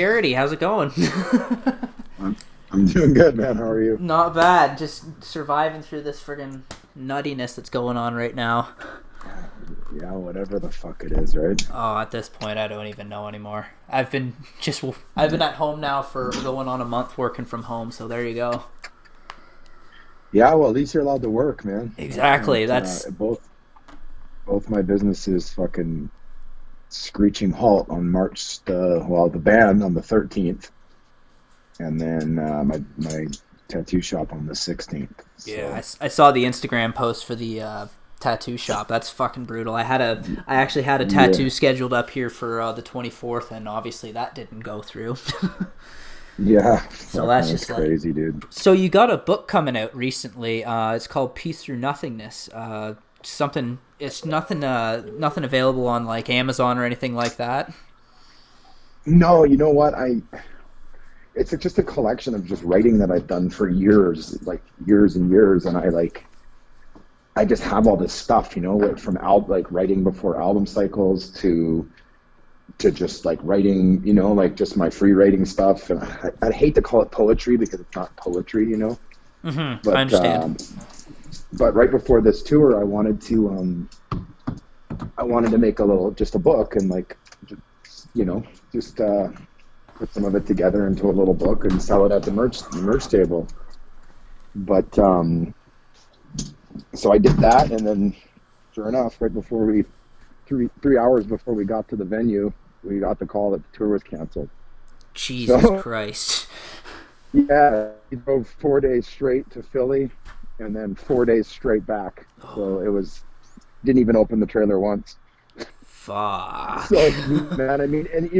Garrity. How's it going? I'm, I'm doing good, man. How are you? Not bad. Just surviving through this friggin' nuttiness that's going on right now. Yeah, whatever the fuck it is, right? Oh, at this point, I don't even know anymore. I've been at home now for going on a month working from home. So there you go. Yeah, well, at least you're allowed to work, man. I Exactly. can't. That's Both my businesses fucking screeching halt on the band on the 13th, and then my tattoo shop on the 16th. yeah. So I saw the Instagram post for the tattoo shop. That's fucking brutal. I actually had a yeah, tattoo scheduled up here for the 24th, and obviously that didn't go through. yeah, So that's that's just like. crazy, dude. So you got a book coming out recently. It's called Peace Through Nothingness. Something. It's nothing. Nothing available on like Amazon or anything like that. No, you know what? It's just a collection of just writing that I've done for years, like years and years, and I just have all this stuff, from like writing before album cycles to just like writing, like just my free writing stuff. And I'd hate to call it poetry because it's not poetry, I but understand. but right before this tour, I wanted to make just a book and like, just put some of it together into a little book and sell it at the merch table. But so I did that, and then sure enough, right before 3 hours before we got to the venue, we got the call that the tour was canceled. Jesus So Christ. yeah, we drove 4 days straight to Philly, and then 4 days straight back. So it was didn't even open the trailer once. Fuck. So man, I mean, and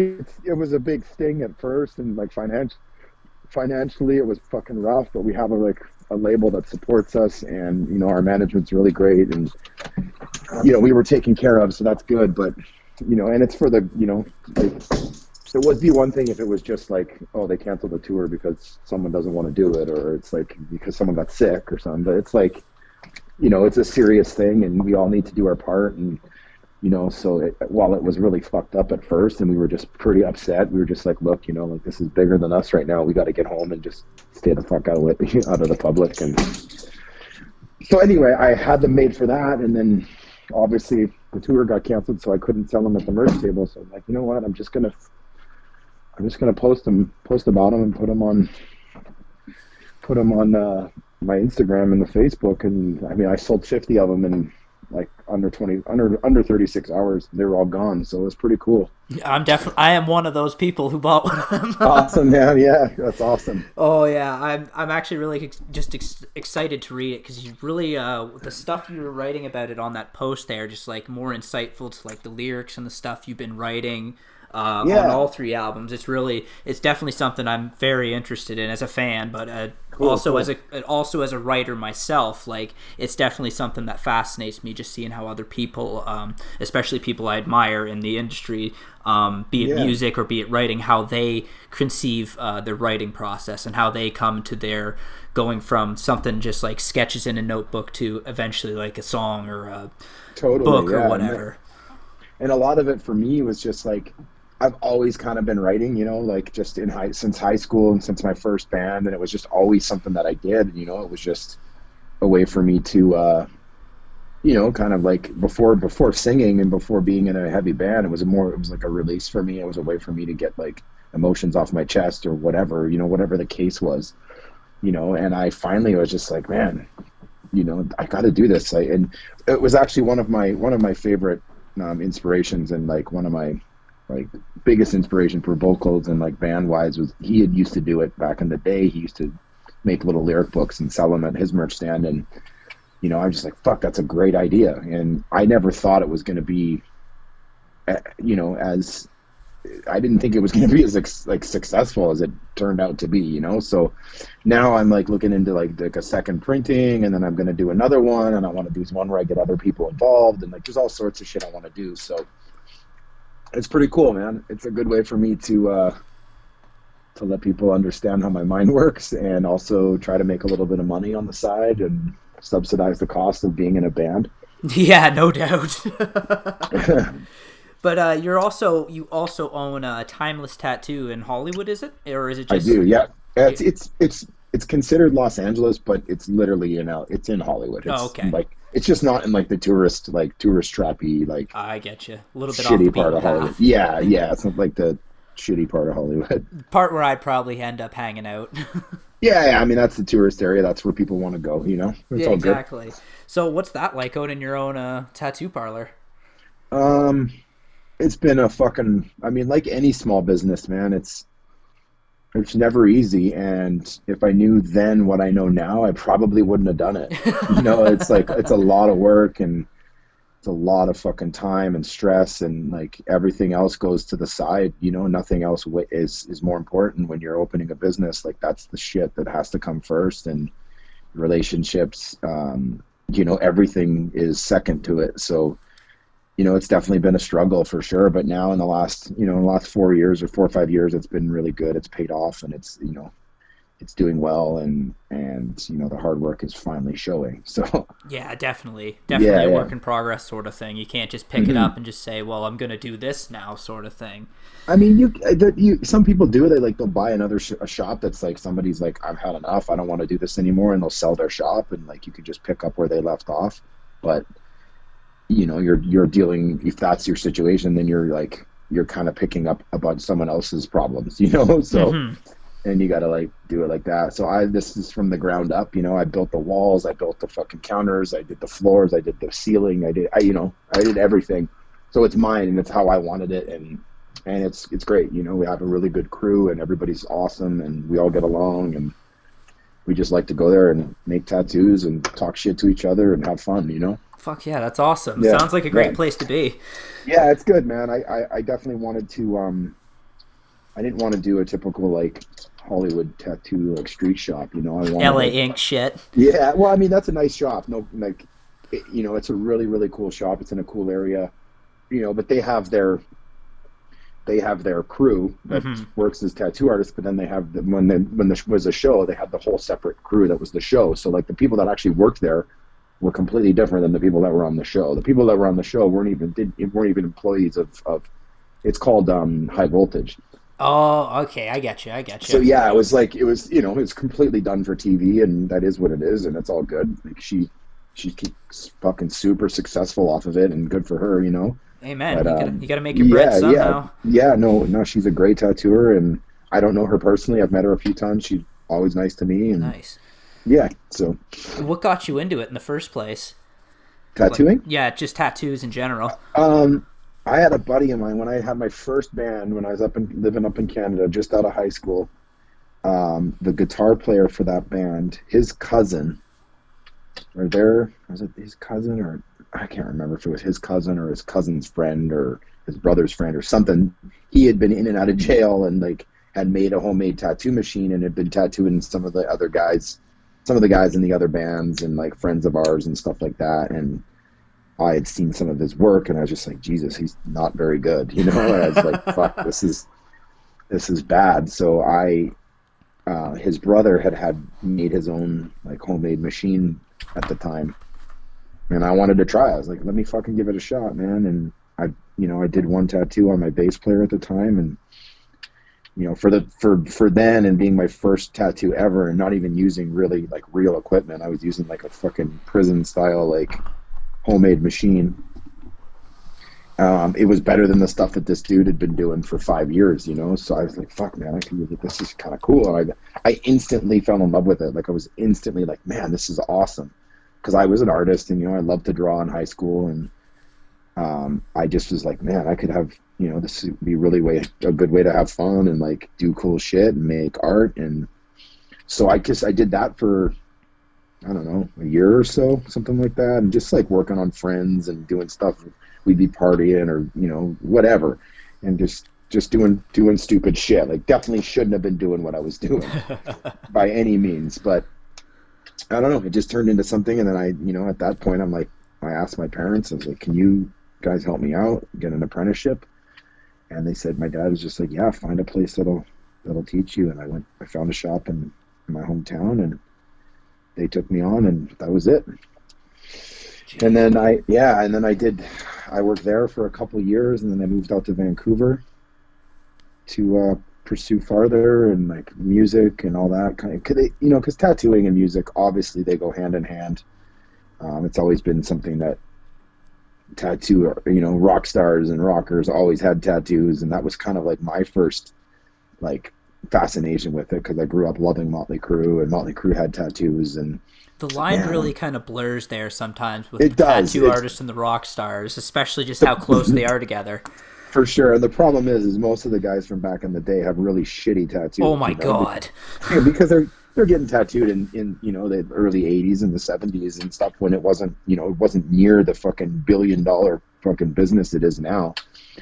it was a big sting at first, and like financially it was fucking rough. But we have a label that supports us, and our management's really great, and we were taken care of, so that's good. But and it's for like, it would be one thing if it was just like, oh, they canceled the tour because someone doesn't want to do it, or it's like because someone got sick or something. But it's like, it's a serious thing, and we all need to do our part. And so while it was really fucked up at first, and we were just pretty upset, we were just like, look, like this is bigger than us right now. We got to get home and just stay the fuck out of it, out of the public. And so anyway, I had them made for that, and then obviously the tour got canceled, so I couldn't sell them at the merch table. So I'm like, you know what? I'm just gonna post about them, and put them on my Instagram and the Facebook. And I mean, I sold 50 of them in like under 36 hours. They were all gone, so it was pretty cool. I am one of those people who bought one of them. Awesome, man. Yeah, that's awesome. Oh yeah, I'm actually really excited to read it, because you really the stuff you were writing about it on that post there, just like more insightful to like the lyrics and the stuff you've been writing on all three albums. It's definitely something I'm very interested in as a fan, but cool. As a writer myself, like it's definitely something that fascinates me, just seeing how other people, especially people I admire in the industry, be it music or be it writing, how they conceive their writing process, and how they come to their going from something just like sketches in a notebook to eventually like a song or a book or whatever. And a lot of it for me was just like, I've always kind of been writing, like just since high school and since my first band, and it was just always something that I did. It was just a way for me to, kind of like before singing and before being in a heavy band, it was like a release for me. It was a way for me to get like emotions off my chest or whatever, whatever the case was, and I finally was just like, man, I got to do this. And it was actually one of my favorite inspirations, and like one of my like biggest inspiration for vocals and like band wise was he had used to do it back in the day. He used to make little lyric books and sell them at his merch stand, and I was just like, fuck, that's a great idea. And I never thought it was going to be as I didn't think it was going to be as like successful as it turned out to be, so now I'm like looking into like a second printing, and then I'm going to do another one, and I want to do one where I get other people involved, and like there's all sorts of shit I want to do. So it's pretty cool, man. It's a good way for me to let people understand how my mind works, and also try to make a little bit of money on the side and subsidize the cost of being in a band. Yeah, no doubt. But you also own a Timeless Tattoo in Hollywood, is it, or is it I just? do, yeah. You, It's considered Los Angeles, but it's literally it's in Hollywood. oh, It's okay. like it's just not in like the tourist trappy like I get you. A little bit off the shitty part beaten of Hollywood. path. Yeah, yeah, it's not like the shitty part of Hollywood. Part where I'd probably end up hanging out. Yeah, yeah, I mean that's the tourist area. That's where people want to go. It's Yeah, all good. exactly. So what's that like owning your own tattoo parlor? Um, it's been a fucking. I mean, like any small business, man. It's never easy, and if I knew then what I know now, I probably wouldn't have done it. It's like it's a lot of work and it's a lot of fucking time and stress, and like everything else goes to the side. Nothing else is more important when you're opening a business. Like that's the shit that has to come first, and relationships. Everything is second to it. So it's definitely been a struggle for sure, but now in the last 4 years or 4 or 5 years, it's been really good. It's paid off, and it's doing well, and the hard work is finally showing. So Yeah, definitely. yeah, Definitely a yeah. work in progress sort of thing. You can't just pick it hmm up and just say, well, I'm going to do this now sort of thing. I mean, some people do. They'll buy a shop that's like somebody's like, I've had enough. I don't want to do this anymore, and they'll sell their shop, and like you could just pick up where they left off. But you're dealing, if that's your situation, then you're kind of picking up about someone else's problems, so Hmm. and you got to like do it like that. So this is from the ground up. I built the walls, I built the fucking counters, I did the floors, I did the ceiling, I did everything. So it's mine, and it's how I wanted it, and it's great. We have a really good crew, and everybody's awesome, and we all get along, and we just like to go there and make tattoos and talk shit to each other and have fun. Fuck yeah, that's awesome. Yeah, Sounds like a yeah. great place to be. Yeah, it's good, man. I definitely wanted to. I didn't want to do a typical like Hollywood tattoo like street shop. I wanted LA like. Ink shit. Yeah, well, I mean that's a nice shop. No, like, it's a really really cool shop. It's in a cool area. But they have their crew that Hmm. works as tattoo artists. But then they have when there was a show, they had the whole separate crew that was the show. So like the people that actually worked there were completely different than the people that were on the show. The people that were on the show weren't even employees of it's called High Voltage. Oh, okay. I get you. I get So you. yeah, it was like it was completely done for TV, and that is what it is, and it's all good. Like she keeps fucking super successful off of it, and good for her. Amen. But You gotta make your bread yeah, yeah, somehow. yeah. No, no, she's a great tattooer, and I don't know her personally. I've met her a few times. She's always nice to me, and Nice. yeah. So What got you into it in the first place? Like, tattooing. yeah, just tattoos in general. Um, I had a buddy of mine when I had my first band when I was living up in Canada, just out of high school. The guitar player for that band, his cousin, was it his cousin, or I can't remember if it was his cousin or his cousin's friend or his brother's friend or something. He had been in and out of jail and like had made a homemade tattoo machine and had been tattooing some of the guys in the other bands and like friends of ours and stuff like that. And I had seen some of his work, and I was just like, Jesus, he's not very good, And I was like, fuck, this is bad. So his brother had made his own like homemade machine at the time, and I wanted to try. I was like, let me fucking give it a shot, man. And I did one tattoo on my bass player at the time, and for then and being my first tattoo ever, and not even using really like real equipment, I was using like a fucking prison style like homemade machine. It was better than the stuff that this dude had been doing for 5 years, So I was like, "Fuck, man, I can use it. This is kind of cool." And I instantly fell in love with it. Like I was instantly like, "Man, this is awesome," because I was an artist, and I loved to draw in high school, and I just was like, "Man, I could have, this would be really a good way to have fun and like do cool shit and make art." And so I did that for I don't know, a year or so, something like that, and just like working on friends and doing stuff. We'd be partying or whatever, and just doing stupid shit. Like definitely shouldn't have been doing what I was doing by any means, but I don't know. It just turned into something, and then at that point, I asked my parents. I was like, "Can you guys help me out, get an apprenticeship?" And they said, my dad was just like, "Yeah, find a place that'll teach you." And I found a shop in my hometown, and they took me on, and that was it. And Jeez. then I did I worked there for a couple of years, and then I moved out to Vancouver to pursue farther and like music and all that kind of. Because tattooing and music, obviously, they go hand in hand. It's always been something that rock stars and rockers always had tattoos, and that was kind of like my first like fascination with it, because I grew up loving Motley Crue, and Motley Crue had tattoos. And the line really kind of blurs there sometimes with it the does. tattoo artists and the rock stars, especially just how close they are together. For sure. And the problem is most of the guys from back in the day have really shitty tattoos. Oh my God. Because they're getting tattooed in the early 80s and the 70s and stuff, when it wasn't near the fucking $1 billion fucking business it is now.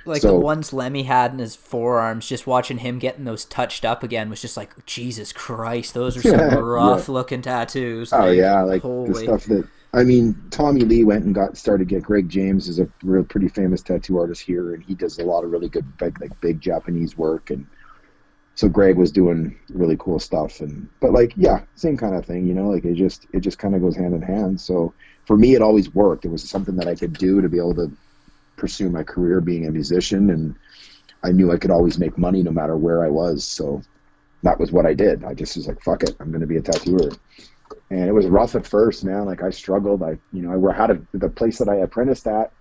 Like the ones Lemmy had in his forearms, just watching him getting those touched up again was just like, Jesus Christ, those are some rough looking tattoos. Oh yeah, like holy. The stuff that, I mean, Tommy Lee went and started to get Greg James is a real pretty famous tattoo artist here, and he does a lot of really good big Japanese work, and so Greg was doing really cool stuff. But like, yeah, same kind of thing, like it just kind of goes hand in hand. So for me, it always worked. It was something that I could do to be able to pursue my career being a musician, and I knew I could always make money no matter where I was. So that was what I did. I just was like, fuck it, I'm going to be a tattooer. And it was rough at first, man. Like I struggled. The place that I apprenticed at,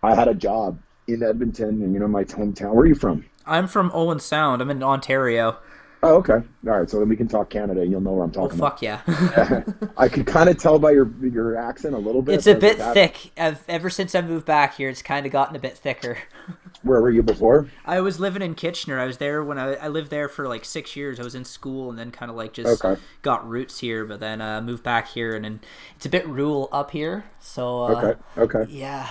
I had a job in Edmonton, and my hometown. Where are you from? I'm from Owen Sound. I'm in Ontario. Oh, okay. All right. So then we can talk Canada. You'll know where I'm talking about. Fuck yeah. I could kind of tell by your accent a little bit. It's a bit thick. Ever since I moved back here, it's kind of gotten a bit thicker. Where were you before? I was living in Kitchener. I was there when I lived there for like 6 years. I was in school, and then kind of like just got roots here, but then moved back here, and it's a bit rural up here. So okay. Yeah.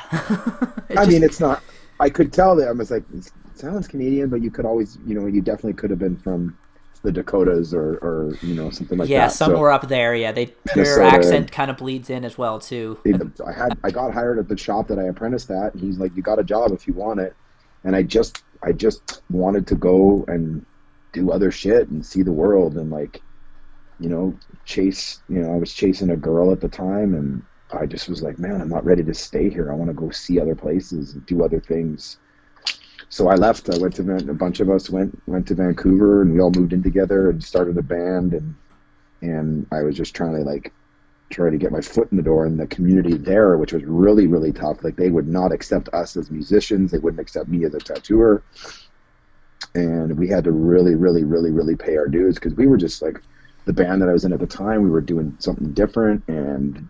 It's not. I could tell that I was like, it sounds Canadian, but you could always, you definitely could have been from the Dakotas or something like that. Yeah, somewhere up there. Yeah, their accent kind of bleeds in as well too. I got hired at the shop that I apprenticed at, and he's like, "You got a job if you want it," and I just wanted to go and do other shit and see the world and like, chase. I was chasing a girl at the time, and I just was like, man, I'm not ready to stay here. I want to go see other places and do other things. So I left. I went to a bunch of us went to Vancouver, and we all moved in together and started a band. And I was just trying to get my foot in the door in the community there, which was really, really tough. Like they would not accept us as musicians. They wouldn't accept me as a tattooer. And we had to really, really, really, really pay our dues, because we were just like the band that I was in at the time. We were doing something different, and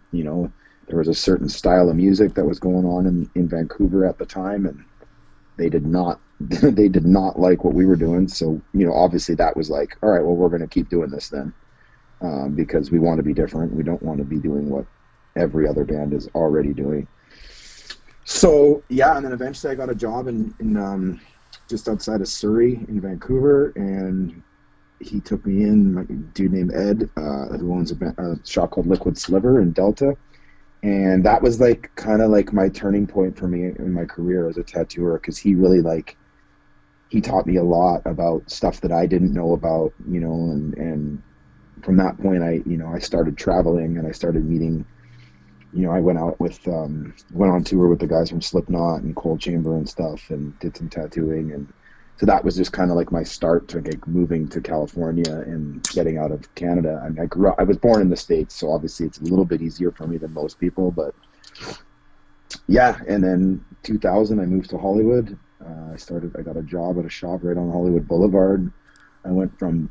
there was a certain style of music that was going on in Vancouver at the time, and they did not like what we were doing. So, obviously that was like, all right, well, we're going to keep doing this then, because we want to be different. We don't want to be doing what every other band is already doing. So, yeah, and then eventually I got a job in just outside of Surrey in Vancouver, and he took me in, a dude named Ed, who owns a shop called Liquid Sliver in Delta. And that was like kind of like my turning point for me in my career as a tattooer, because he really he taught me a lot about stuff that I didn't know about, and from that point I started traveling, and I started meeting, I went on tour with the guys from Slipknot and Cold Chamber and stuff, and did some tattooing. And so that was just kind of like my start to moving to California and getting out of Canada. I mean, I was born in the States, so obviously it's a little bit easier for me than most people, but yeah. And then 2000, I moved to Hollywood. I got a job at a shop right on Hollywood Boulevard. I went from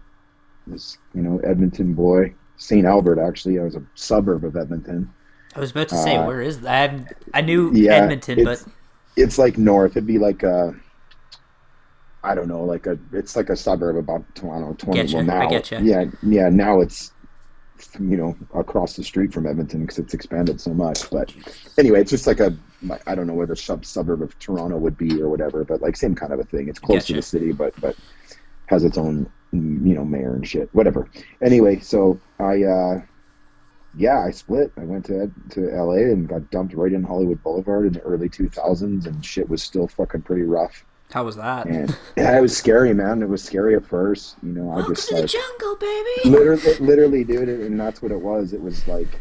this, Edmonton boy, St. Albert, actually. I was a suburb of Edmonton. I was about to say, where is that? I knew Edmonton, but it's like north. It'd be like I don't know, it's like a suburb about Toronto, 20. Well, now, I get you. Yeah. Now it's, across the street from Edmonton, because it's expanded so much. But anyway, it's just like I don't know where the suburb of Toronto would be or whatever, but like same kind of a thing. It's close to the city, but has its own, mayor and shit, whatever. Anyway, so I split. I went to LA and got dumped right in Hollywood Boulevard in the early 2000s, and shit was still fucking pretty rough. How was that? And it was scary, man. It was scary at first. I Welcome just to the jungle, baby. Literally, dude, and that's what it was. It was like,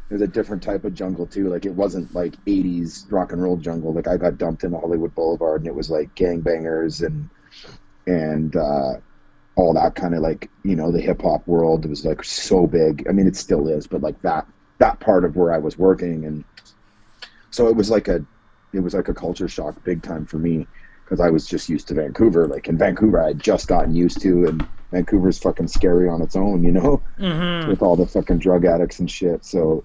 It was a different type of jungle too. Like it wasn't like 80s rock and roll jungle. Like I got dumped into Hollywood Boulevard and it was like gangbangers and all that kind of like, the hip hop world. It was like so big. I mean, it still is, but like that part of where I was working. And so it was like a culture shock big time for me because I was just used to Vancouver. Like in Vancouver, I had just gotten used to, and Vancouver's fucking scary on its own, Mm-hmm. with all the fucking drug addicts and shit. So,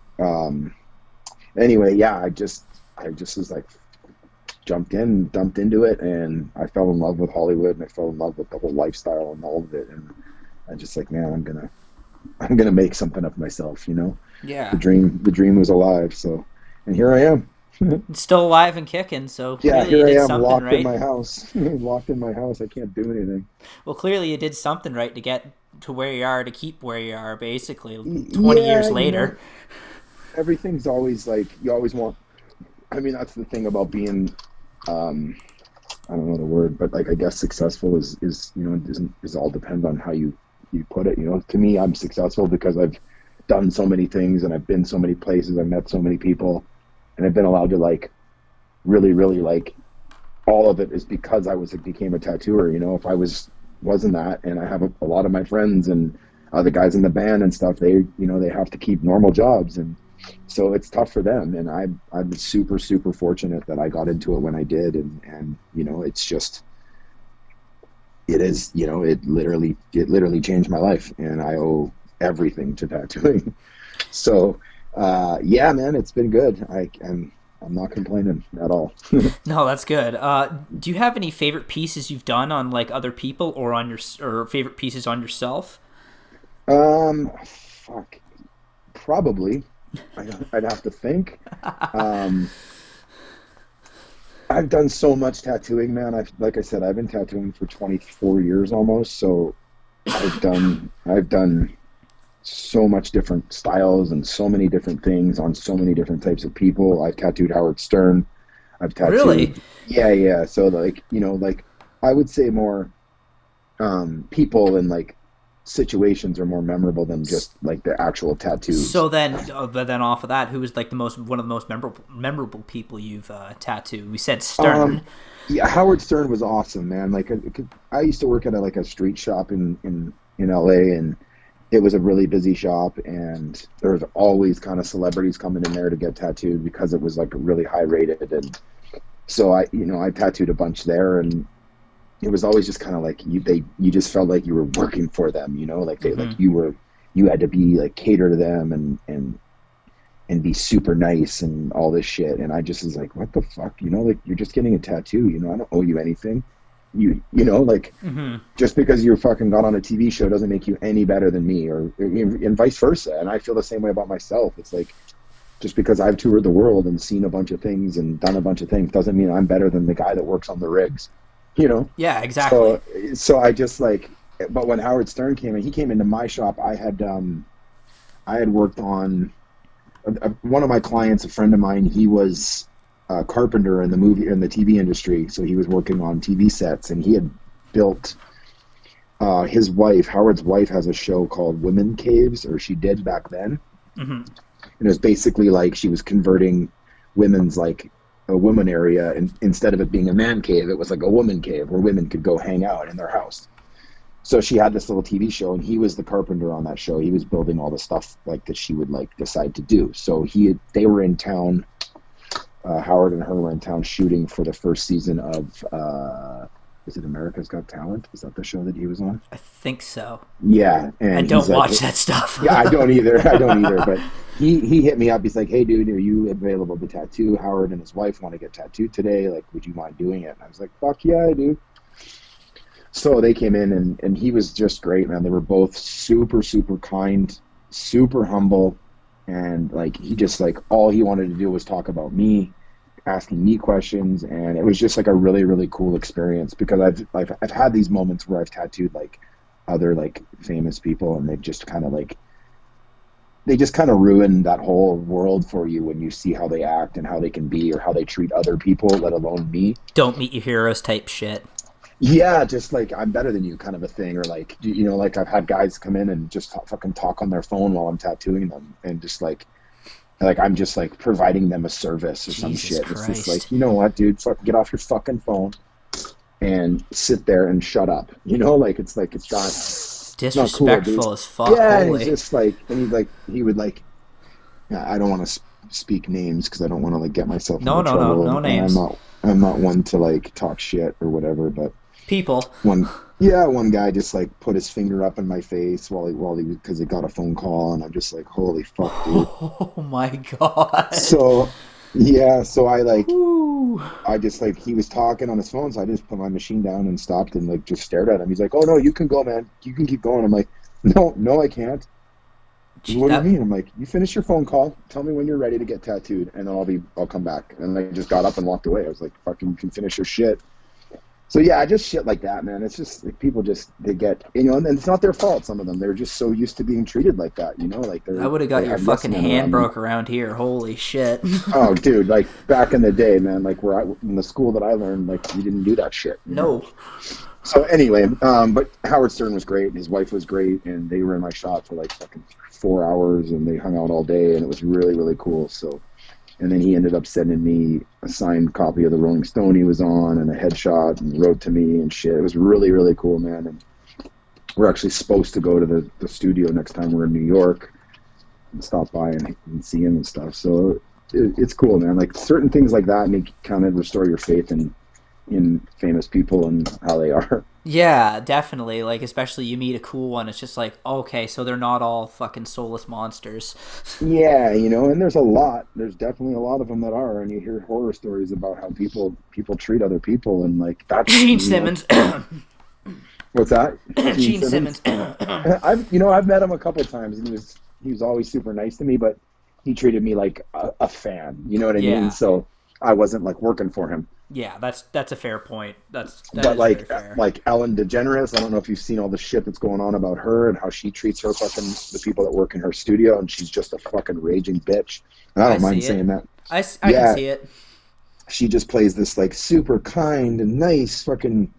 anyway, yeah, I just was like dumped into it, and I fell in love with Hollywood, and I fell in love with the whole lifestyle and all of it. And I just like, man, I'm gonna make something of myself, Yeah. The dream was alive. So, and here I am. It's still alive and kicking, so Yeah, clearly you here I did am, something locked in right. my house. Locked in my house. I can't do anything. Well, clearly you did something right to get to where you are, to keep where you are, basically, 20 Yeah, years later. everything's always like you always want. I mean, that's the thing about being, um, I don't know the word, but like I guess successful is it doesn't is all depend on how you put it. To me, I'm successful because I've done so many things and I've been so many places. I've met so many people, and I've been allowed to like really, really like all of it is because became a tattooer. If I wasn't that, and I have a lot of my friends and other guys in the band and stuff, they have to keep normal jobs, and so it's tough for them. And I'm super, super fortunate that I got into it when I did, and it's just it literally changed my life, and I owe everything to tattooing. So, yeah, man, it's been good. I'm not complaining at all. No, that's good. Do you have any favorite pieces you've done on like other people or on or favorite pieces on yourself? Fuck, probably. I'd have to think. Um, I've done so much tattooing, man. Like I said, I've been tattooing for 24 years almost. So I've done so much different styles and so many different things on so many different types of people. I've tattooed Howard Stern. I've Really? tattooed, yeah, yeah. So like, like I would say more people and like situations are more memorable than just like the actual tattoos. So then, but then off of that, who was like one of the most memorable people you've tattooed? We said Stern. Um, yeah, Howard Stern was awesome, man. Like I used to work at like a street shop in LA, and it was a really busy shop, and there was always kind of celebrities coming in there to get tattooed because it was like really high rated. And so I tattooed a bunch there, and it was always just kind of like you just felt like you were working for them, like Mm-hmm. you had to be like cater to them and be super nice and all this shit. And I just was like, what the fuck, like you're just getting a tattoo, I don't owe you anything. Like Mm-hmm. just because you fucking got on a TV show doesn't make you any better than me, or and vice versa. And I feel the same way about myself. It's like just because I've toured the world and seen a bunch of things and done a bunch of things doesn't mean I'm better than the guy that works on the rigs, you know. Yeah, exactly. So I just like, but when Howard Stern came in, he came into my shop. I had worked on one of my clients, a friend of mine. He was a carpenter in the TV industry, so he was working on TV sets, and he had built. His wife, Howard's wife, has a show called Women Caves, or she did back then, Mm-hmm. and it was basically like she was converting women's like a woman area, and instead of it being a man cave, it was like a woman cave where women could go hang out in their house. So she had this little TV show, and he was the carpenter on that show. He was building all the stuff like that she would like decide to do. So they were in town. Howard and her were in town shooting for the first season of is it America's Got Talent? Is that the show that he was on? I think so. Yeah, I and he's don't like, watch that stuff. yeah, I don't either. I don't either. But he hit me up. He's like, hey, dude, are you available to tattoo? Howard and his wife want to get tattooed today. Like, would you mind doing it? And I was like, fuck yeah, I do. So they came in, and he was just great, man. They were both super, super kind, super humble, and like he just like all he wanted to do was talk about me, asking me questions, and it was just like a really, really cool experience because I've had these moments where I've tattooed like other like famous people, and they just kind of ruin that whole world for you when you see how they act and how they can be or how they treat other people, let alone me. Don't meet your heroes type shit. Yeah, just like I'm better than you kind of a thing, or like like I've had guys come in and just fucking talk on their phone while I'm tattooing them, and just like like I'm just like providing them a service or some Jesus shit. It's just like, Christ. you know what, dude, get off your fucking phone and sit there and shut up. You know, like it's not cool, dude. Disrespectful as fuck. Yeah, and he's Holy. just like, and he would like, yeah, I don't want to speak names because I don't want to like get myself No, into no, no, trouble, no and names. I'm not one to like talk shit or whatever, but People. one guy just like put his finger up in my face while he because he got a phone call, and I'm just like, holy fuck, dude. Oh my god. So yeah, so Whew. I just like he was talking on his phone, so I just put my machine down and stopped and like just stared at him. He's like, "Oh no, you can go, man. You can keep going." I'm like, "No, I can't." Gee, What do you mean? I'm like, "You finish your phone call. Tell me when you're ready to get tattooed, and then I'll come back." And I just got up and walked away. I was like, "Fucking, you can finish your shit." So yeah, just shit like that, man. It's just like people they get, you know, and it's not their fault. Some of them, they're just so used to being treated like that, you know, like I would have they got your have yes fucking men hand around them. broke around here. Holy shit. Oh, dude, like back in the day, man, like in the school that I learned, like you didn't do that shit, you know? No. So anyway, but Howard Stern was great. His wife was great, and they were in my shop for like fucking 4 hours, and they hung out all day, and it was really, really cool. So, and then he ended up sending me a signed copy of the Rolling Stone he was on, and a headshot, and wrote to me and shit. It was really, really cool, man. And we're actually supposed to go to the studio next time we're in New York and stop by and see him and stuff. So it's cool, man. Like certain things like that make kind of restore your faith in famous people and how they are. Yeah, definitely. Like, especially you meet a cool one. It's just like, okay, so they're not all fucking soulless monsters. Yeah, you know, and there's definitely a lot of them that are, and you hear horror stories about how people treat other people, and like that's, Gene you know, Simmons. what's that? Gene Simmons. I've met him a couple of times, and he was always super nice to me, but he treated me like a fan, you know what I mean? Yeah. So I wasn't like working for him. Yeah, that's a fair point. That But is very fair. like Ellen DeGeneres, I don't know if you've seen all the shit that's going on about her and how she treats her fucking the people that work in her studio, and she's just a fucking raging bitch. And I don't mind saying that. I can Yeah, see it. she just plays this like super kind and nice fucking.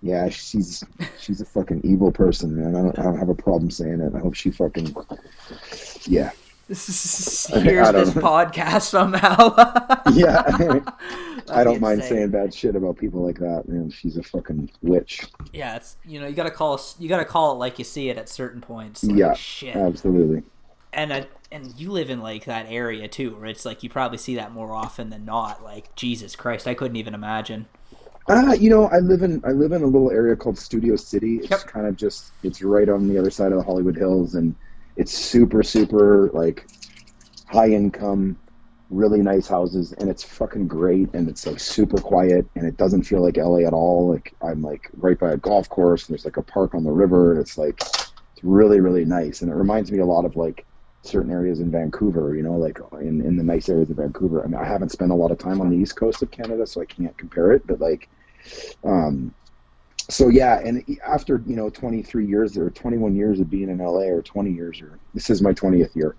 Yeah, she's a fucking evil person, man. I don't have a problem saying it. I hope she fucking. Yeah. Here's this know. podcast somehow. Yeah. I don't mind insane. saying bad shit about people like that, man. She's a fucking witch. Yeah, it's you gotta call it like you see it at certain points. Like, Yeah, shit. absolutely. And you live in like that area too, where it's like you probably see that more often than not. Like Jesus Christ, I couldn't even imagine. You know, I live in a little area called Studio City. It's Yep. kind of it's right on the other side of the Hollywood Hills, and it's super, super like high income, really nice houses, and it's fucking great, and it's like super quiet, and it doesn't feel like LA at all. Like I'm like right by a golf course, and there's like a park on the river, and it's really, really nice, and it reminds me a lot of like certain areas in Vancouver, you know, like in the nice areas of Vancouver. I mean, I haven't spent a lot of time on the east coast of Canada, so I can't compare it, but like so yeah, and after, you know, 23 years or 21 years of being in LA, or 20 years, or this is my 20th year,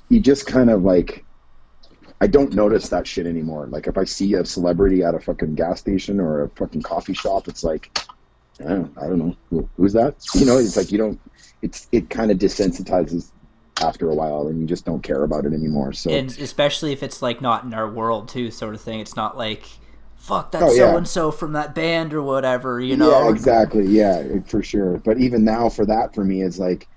you just kind of like, I don't notice that shit anymore. Like if I see a celebrity at a fucking gas station or a fucking coffee shop, it's like, I don't know, who's that? You know, it's like it kind of desensitizes after a while, and you just don't care about it anymore. So, And especially if it's like not in our world too, sort of thing. It's not like, fuck that oh yeah, so and so from that band or whatever, you yeah, know. exactly, yeah, for sure. But even now, for me, it's like,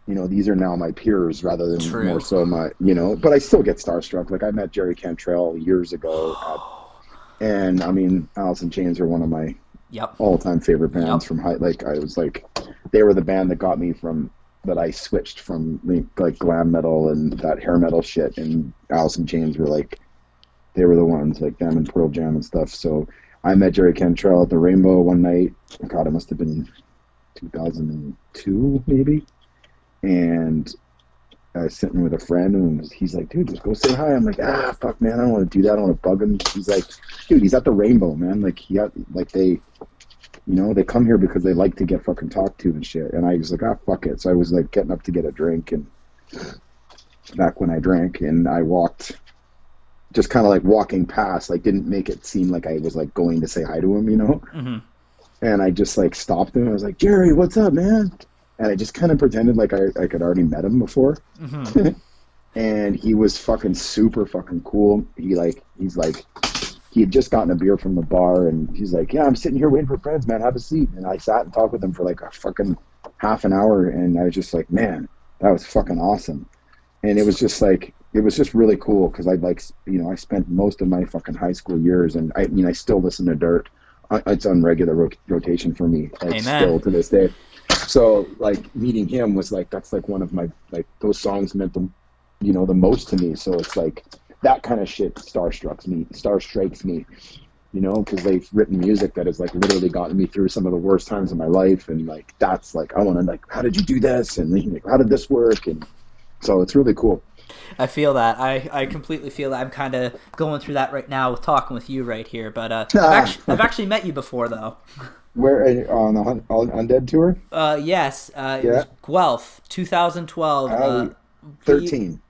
you know, these are now my peers rather than True. more so my, you know. But I still get starstruck. Like I met Jerry Cantrell years ago, and I mean, Alice in Chains are one of my Yep. all-time favorite bands Yep. from high. Like I was like, they were the band that got me from that I switched from like glam metal and that hair metal shit, and Alice in Chains were like, they were the ones, like them and Pearl Jam and stuff. So I met Jerry Cantrell at the Rainbow one night. God, it must have been 2002 maybe, and I was sitting with a friend, and he's like, dude, just go say hi. I'm like, fuck, man, I don't want to do that. I don't want to bug him. He's like, dude, he's at the Rainbow, man. Like, they, you know, they come here because they like to get fucking talked to and shit. And I was like, fuck it. So I was like getting up to get a drink, and back when I drank, and I walked, just kind of like walking past, like didn't make it seem like I was like going to say hi to him, you know? Mm-hmm. And I just like stopped him. I was like, Jerry, what's up, man? And I just kind of pretended like I could already met him before. Mm-hmm. and he was fucking super fucking cool. He had just gotten a beer from the bar, and he's like, yeah, I'm sitting here waiting for friends, man, have a seat. And I sat and talked with him for like a fucking half an hour, and I was just like, man, that was fucking awesome. And it was just like, it was just really cool, because I spent most of my fucking high school years, and I still listen to Dirt. It's on regular rotation for me, like, Amen. still to this day. So like meeting him was like, that's like one of my, like, those songs meant the most to me. So it's like that kind of shit starstrikes me, because they've written music that has like literally gotten me through some of the worst times of my life, and like that's like, I want to, like, how did you do this, and like, how did this work, and so it's really cool. I feel that. I completely feel that. I'm kind of going through that right now with talking with you right here. But I've actually met you before, though. Where, on the Undead tour? Yes. It Yeah. was Guelph, 2012. 13.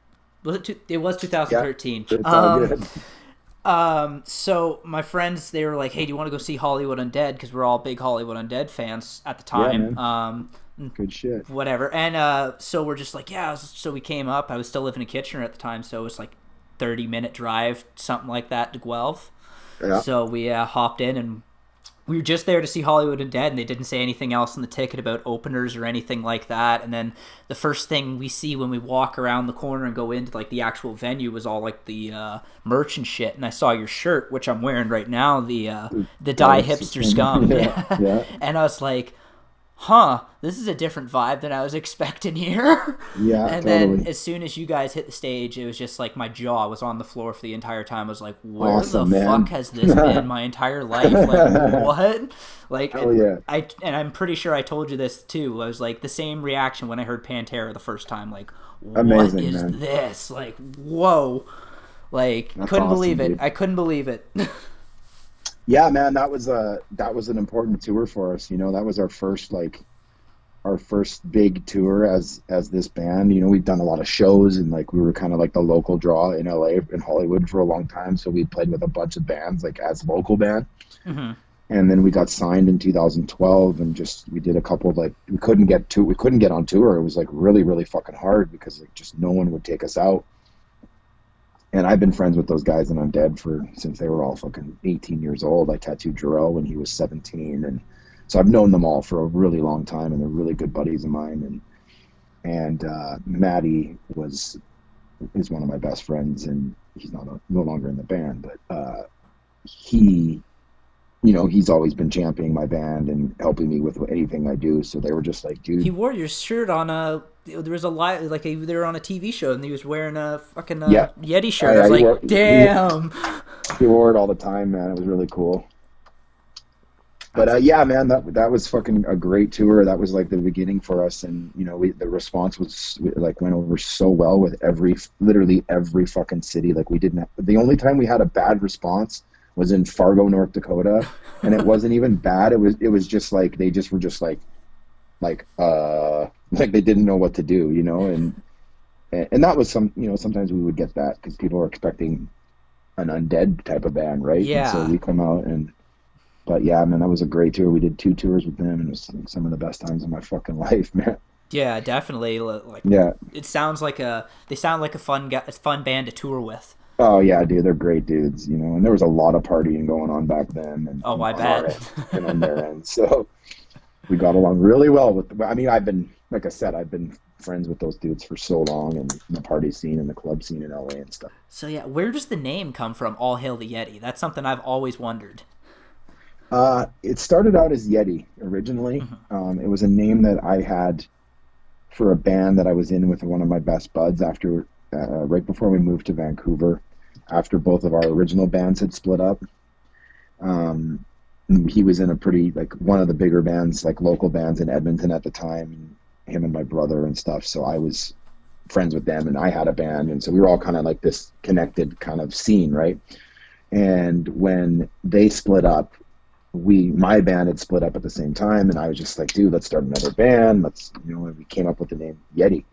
Was it? It was 2013. Yeah, it's all good. So my friends, they were like, "Hey, do you want to go see Hollywood Undead?" Because we're all big Hollywood Undead fans at the time. Man. Good shit. Whatever. And so we're just like, yeah. So we came up. I was still living in Kitchener at the time, so it was like 30-minute drive, something like that, to Guelph. Yeah. So we hopped in, and we were just there to see Hollywood Undead, and they didn't say anything else in the ticket about openers or anything like that. And then the first thing we see when we walk around the corner and go into like the actual venue was all like the merch and shit. And I saw your shirt, which I'm wearing right now, the Die Hipster Scum. Yeah. And I was like, huh, this is a different vibe than I was expecting here. Yeah, and totally. then as soon as you guys hit the stage, it was just like my jaw was on the floor for the entire time. I was like, where Awesome, the man. fuck has this been my entire life? Like, what? Like, Hell yeah. I'm pretty sure I told you this too. I was like, the same reaction when I heard Pantera the first time. Like, Amazing, what is man. this? Like, whoa. Like, That's couldn't awesome, believe it. dude. I couldn't believe it. Yeah, man, that was an important tour for us. That was our first big tour as this band. We've done a lot of shows, and like we were kind of like the local draw in LA and Hollywood for a long time. So we played with a bunch of bands like as local band. Mm-hmm. And then we got signed in 2012, and we did a couple of, like, we couldn't get on tour. It was like really, really fucking hard, because like just no one would take us out. And I've been friends with those guys in Undead since they were all fucking 18 years old. I tattooed Jarrell when he was 17, and so I've known them all for a really long time, and they're really good buddies of mine. And Maddie is one of my best friends, and he's no longer in the band, but he's always been championing my band and helping me with anything I do. So they were just like, dude. He wore your shirt on there was a live, like they were on a TV show, and he was wearing a fucking Yeti shirt. I was like, damn. He wore it all the time, man. It was really cool. But yeah, man, that was fucking a great tour. That was like the beginning for us, and the response was like went over so well with literally every fucking city. Like the only time we had a bad response was in Fargo, North Dakota, and it wasn't even bad. It was just like they just were just like they didn't know what to do, and that was sometimes we would get that because people are expecting an Undead type of band, right? Yeah. And so we come out but yeah, man, that was a great tour. We did 2 tours with them, and it was like some of the best times of my fucking life, man. Yeah, definitely. Like, yeah, they sound like a fun band to tour with. Oh yeah, dude, they're great dudes, and there was a lot of partying going on back then. And I bet. And on their end, so we got along really well I've been friends with those dudes for so long, and in the party scene and the club scene in LA and stuff. So yeah, where does the name come from, All Hail the Yeti? That's something I've always wondered. It started out as Yeti originally. Mm-hmm. It was a name that I had for a band that I was in with one of my best buds after right before we moved to Vancouver, after both of our original bands had split up. He was in a pretty, like, one of the bigger bands, like local bands in Edmonton at the time, him and my brother and stuff. So I was friends with them, and I had a band, and so we were all kind of like this connected kind of scene, right? And when they split up, my band had split up at the same time, and I was just like, dude, let's start another band. And we came up with the name Yeti,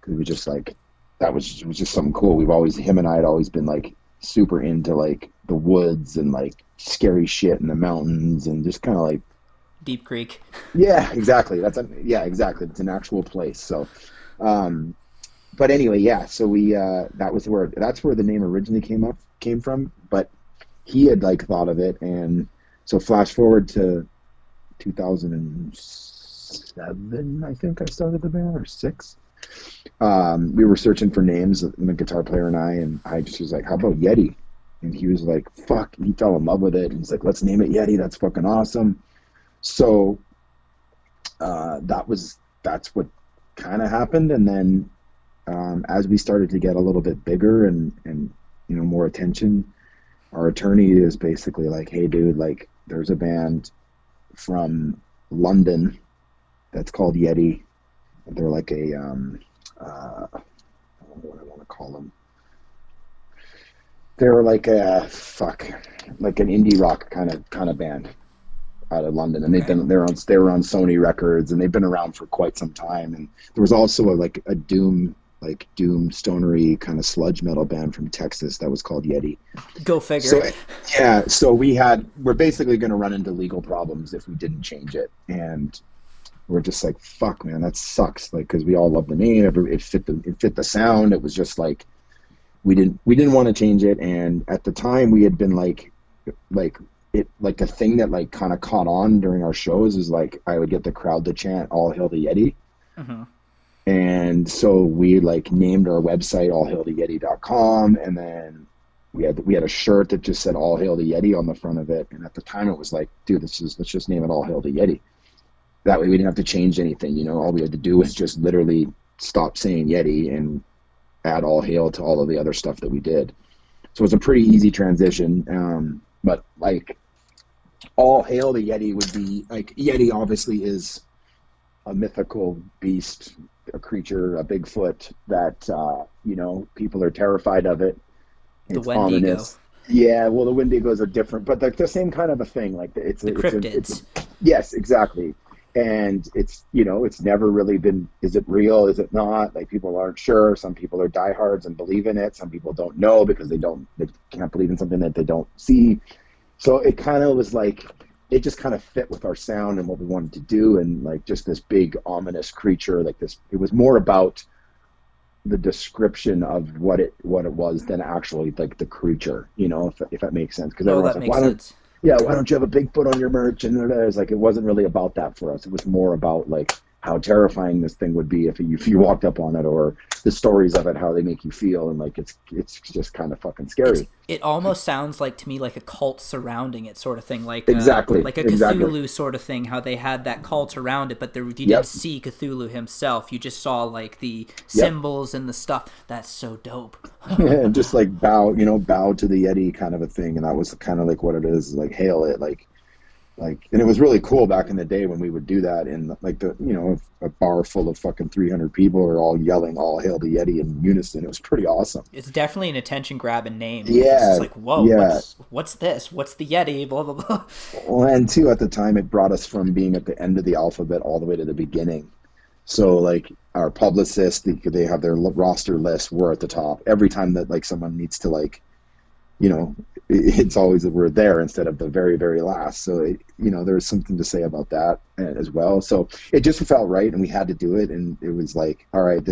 because we just like, it was just something cool. Him and I had always been like super into like the woods and like scary shit in the mountains, and just kind of like Deep Creek. Yeah, exactly. Exactly. It's an actual place. So, but anyway, yeah. So we that's where the name originally came from. But he had like thought of it, and so flash forward to 2007, I think I started the band, or six. We were searching for names, the guitar player and I just was like, how about Yeti? And he was like, fuck, he fell in love with it. And he's like, let's name it Yeti. That's fucking awesome. So that's what kind of happened. And then as we started to get a little bit bigger and more attention, our attorney is basically like, hey dude, like there's a band from London that's called Yeti. They're like a I don't know what I want to call them. They're like like an indie rock kind of band out of London, and Okay. they were on Sony Records, and they've been around for quite some time. And there was also a doom stonery kind of sludge metal band from Texas that was called Yeti. Go figure. So yeah, so we're basically going to run into legal problems if we didn't change it, and we're just like, fuck, man, that sucks. Like, because we all love the name, it fit the sound. It was just like we didn't want to change it, and at the time we had been like a thing that like kind of caught on during our shows is like I would get the crowd to chant "All Hail the Yeti." Mm-hmm. And so we like named our website allhailtheyeti.com, and then we had a shirt that just said "All Hail the Yeti" on the front of it. And at the time, it was like, dude, let's just name it "All Hail the Yeti." That way, we didn't have to change anything. All we had to do was just literally stop saying Yeti and add "All Hail" to all of the other stuff that we did. So it was a pretty easy transition. But like, "All Hail the Yeti" would be like, Yeti obviously is a mythical beast, a creature, a Bigfoot that people are terrified of it. The It's Wendigo. ominous. Yeah, well, the Wendigos are different, but they're the same kind of a thing. Like The cryptids. yes, exactly. And it's never really been. Is it real? Is it not? Like people aren't sure. Some people are diehards and believe in it. Some people don't know because they can't believe in something that they don't see. So it kind of was like, it just kind of fit with our sound and what we wanted to do, and like just this big ominous creature like this. It was more about the description of what it was than actually like the creature, if that makes sense. Because No, everyone's that like, makes sense. why don't you have a Bigfoot on your merch? And it's like, it wasn't really about that for us. It was more about like how terrifying this thing would be if you walked up on it, or the stories of it, how they make you feel, and like it's just kind of fucking scary. It almost sounds like to me like a cult surrounding it, sort of thing, Exactly, like a exactly. Cthulhu sort of thing. How they had that cult around it, but you didn't Yep, see Cthulhu himself. You just saw like the yep. symbols and the stuff. That's so dope. And just like bow to the Yeti kind of a thing, and that was kind of like what it is, like hail it, and it was really cool back in the day when we would do that in like a bar full of fucking 300 people are all yelling "All Hail the Yeti" in unison. It was pretty awesome. It's definitely an attention grabbing name. Like it's just Yeah, like, whoa, yeah. what's this? What's the Yeti? Blah blah blah. Well, and two, at the time, it brought us from being at the end of the alphabet all the way to the beginning. So like our publicists, they have their roster list. We're at the top every time that like someone needs to like, it's always that we're there instead of the very, very last. So there's something to say about that as well. So it just felt right, and we had to do it, and it was like, all right,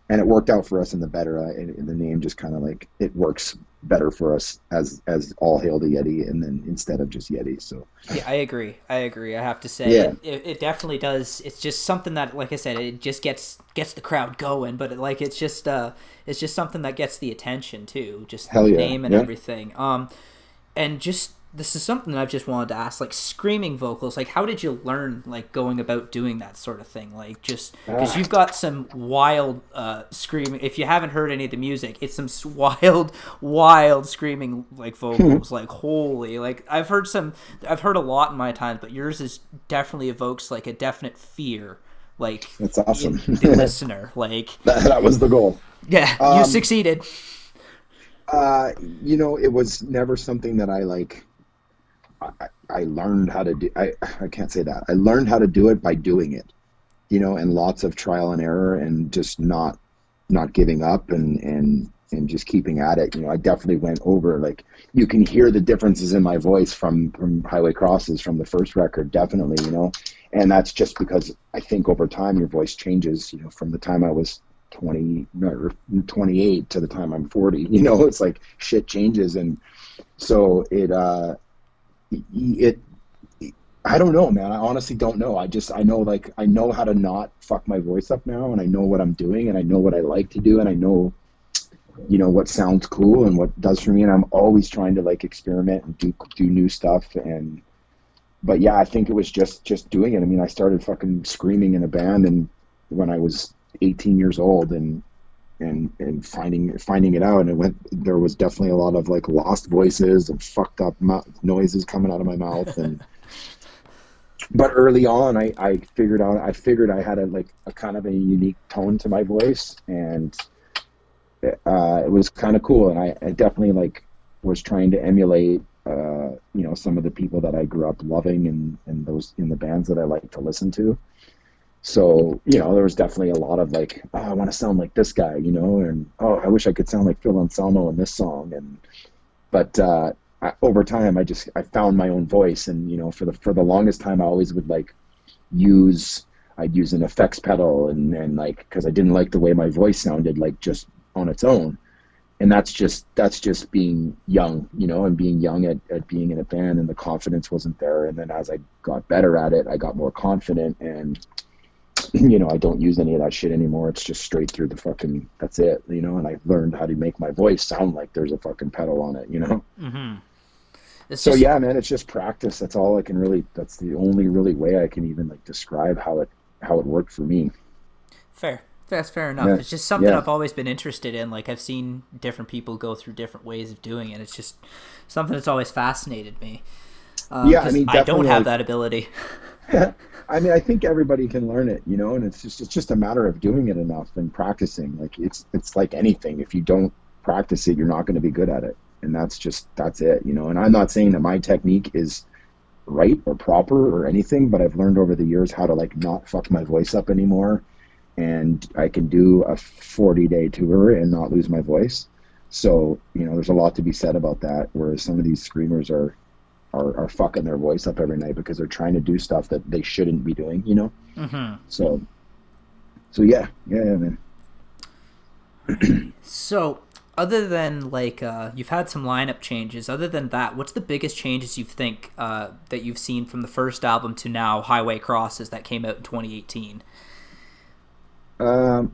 and it worked out for us in the better. And the name just kind of like, it works better for us as All Hail the Yeti, and then instead of just Yeti. So Yeah, I agree. I have to say yeah, it definitely does. It's just something that, like I said, it just gets the crowd going. But it's just something that gets the attention too. Just hell the yeah, name and yeah. everything. And just this is something that I've just wanted to ask. Like screaming vocals. Like how did you learn like going about doing that sort of thing? Like just because Ah. you've got some wild screaming. If you haven't heard any of the music, it's some wild screaming like vocals. Like holy, like I've heard a lot in my time, but yours is definitely evokes like a definite fear, like That's awesome. in the listener. Like That was the goal. yeah, you Um, succeeded. it was never something that I like. I learned how to do. I can't say that. I learned how to do it by doing it. And lots of trial and error, and just not giving up, and just keeping at it. I definitely went over, like, you can hear the differences in my voice from Highway Crosses, from the first record, definitely. And that's just because I think over time your voice changes. From the time I was 20 or 28 to the time I'm 40. You know, it's like shit changes, and so it I don't know, man. I honestly don't know. I know, like, I know how to not fuck my voice up now, and I know what I'm doing, and I know what I like to do, and I know, you know, what sounds cool and what does for me, and I'm always trying to like experiment and do new stuff. And but yeah, I think it was just doing it. I mean, I started fucking screaming in a band and when I was 18 years old, and finding it out, and there was definitely a lot of like lost voices and fucked up noises coming out of my mouth. And but early on, I figured I had a kind of a unique tone to my voice, and it was kind of cool. And I definitely like was trying to emulate, you know, some of the people that I grew up loving, and those in the bands that I like to listen to. So, you know, there was definitely a lot of like, oh, I want to sound like this guy, you know, and oh, I wish I could sound like Phil Anselmo in this song. But over time, I found my own voice, and you know, for the longest time, I always would like I'd use an effects pedal, and like, because I didn't like the way my voice sounded like just on its own. And that's just being young, you know, and being young at being in a band, and the confidence wasn't there. And then as I got better at it, I got more confident, and you know, I don't use any of that shit anymore. It's just straight through the fucking, that's it, you know. And I learned how to make my voice sound like there's a fucking pedal on it, you know. Mm-hmm. So yeah, man, it's just practice. That's all I can really, that's the only really way I can even like describe how it worked for me. Fair. That's fair enough. Yeah. It's just something I've always been interested in. Like, I've seen different people go through different ways of doing it. It's just something that's always fascinated me. Yeah, I mean, I don't have that ability. I mean, I think everybody can learn it, you know, and it's just a matter of doing it enough and practicing. Like, it's like anything. If you don't practice it, you're not going to be good at it. And that's it, you know. And I'm not saying that my technique is right or proper or anything, but I've learned over the years how to like not fuck my voice up anymore. And I can do a 40-day tour and not lose my voice. So, you know, there's a lot to be said about that, whereas some of these screamers are fucking their voice up every night because they're trying to do stuff that they shouldn't be doing, you know? Mm-hmm. So yeah, man. So, other than, like, you've had some lineup changes, other than that, what's the biggest changes you think that you've seen from the first album to now, Highway Crosses, that came out in 2018?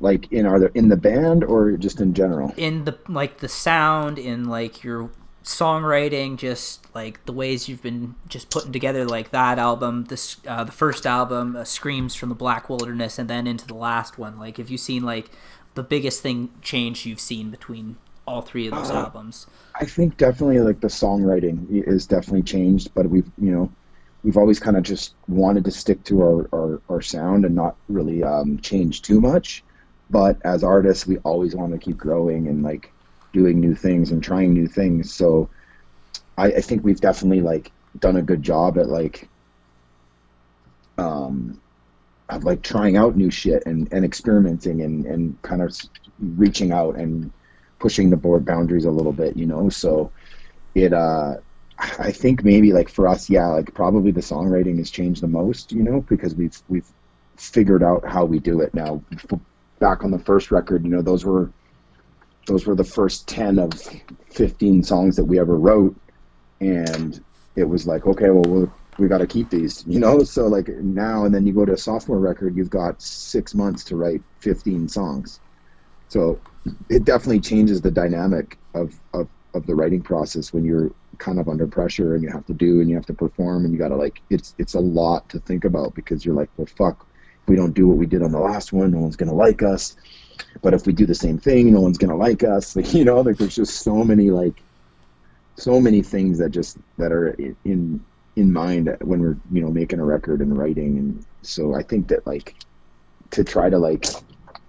Like are they in the band or just in general? In the, like, the sound, in like your songwriting, just like the ways you've been just putting together, like that album, this the first album, Screams from the Black Wilderness, and then into the last one. Like, have you seen like the biggest change you've seen between all three of those albums? I think definitely like the songwriting is definitely changed, but we've always kind of just wanted to stick to our sound and not really change too much. But as artists, we always want to keep growing and like doing new things and trying new things. So I think we've definitely like done a good job at like trying out new shit and experimenting and kind of reaching out and pushing the boundaries a little bit, you know. So I think maybe like for us, yeah, like probably the songwriting has changed the most, you know, because we've figured out how we do it now. Back on the first record, you know, those were the first 10 of 15 songs that we ever wrote, and it was like, okay, well, we got to keep these, you know. So like now, and then you go to a sophomore record, you've got 6 months to write 15 songs. So it definitely changes the dynamic of the writing process when you're kind of under pressure and you have to perform, and you got to like, it's a lot to think about, because you're like, well, fuck, if we don't do what we did on the last one, no one's going to like us. But if we do the same thing, no one's going to like us. Like, you know, like there's just so many things that are in mind when we're, you know, making a record and writing. And so I think that like to try to like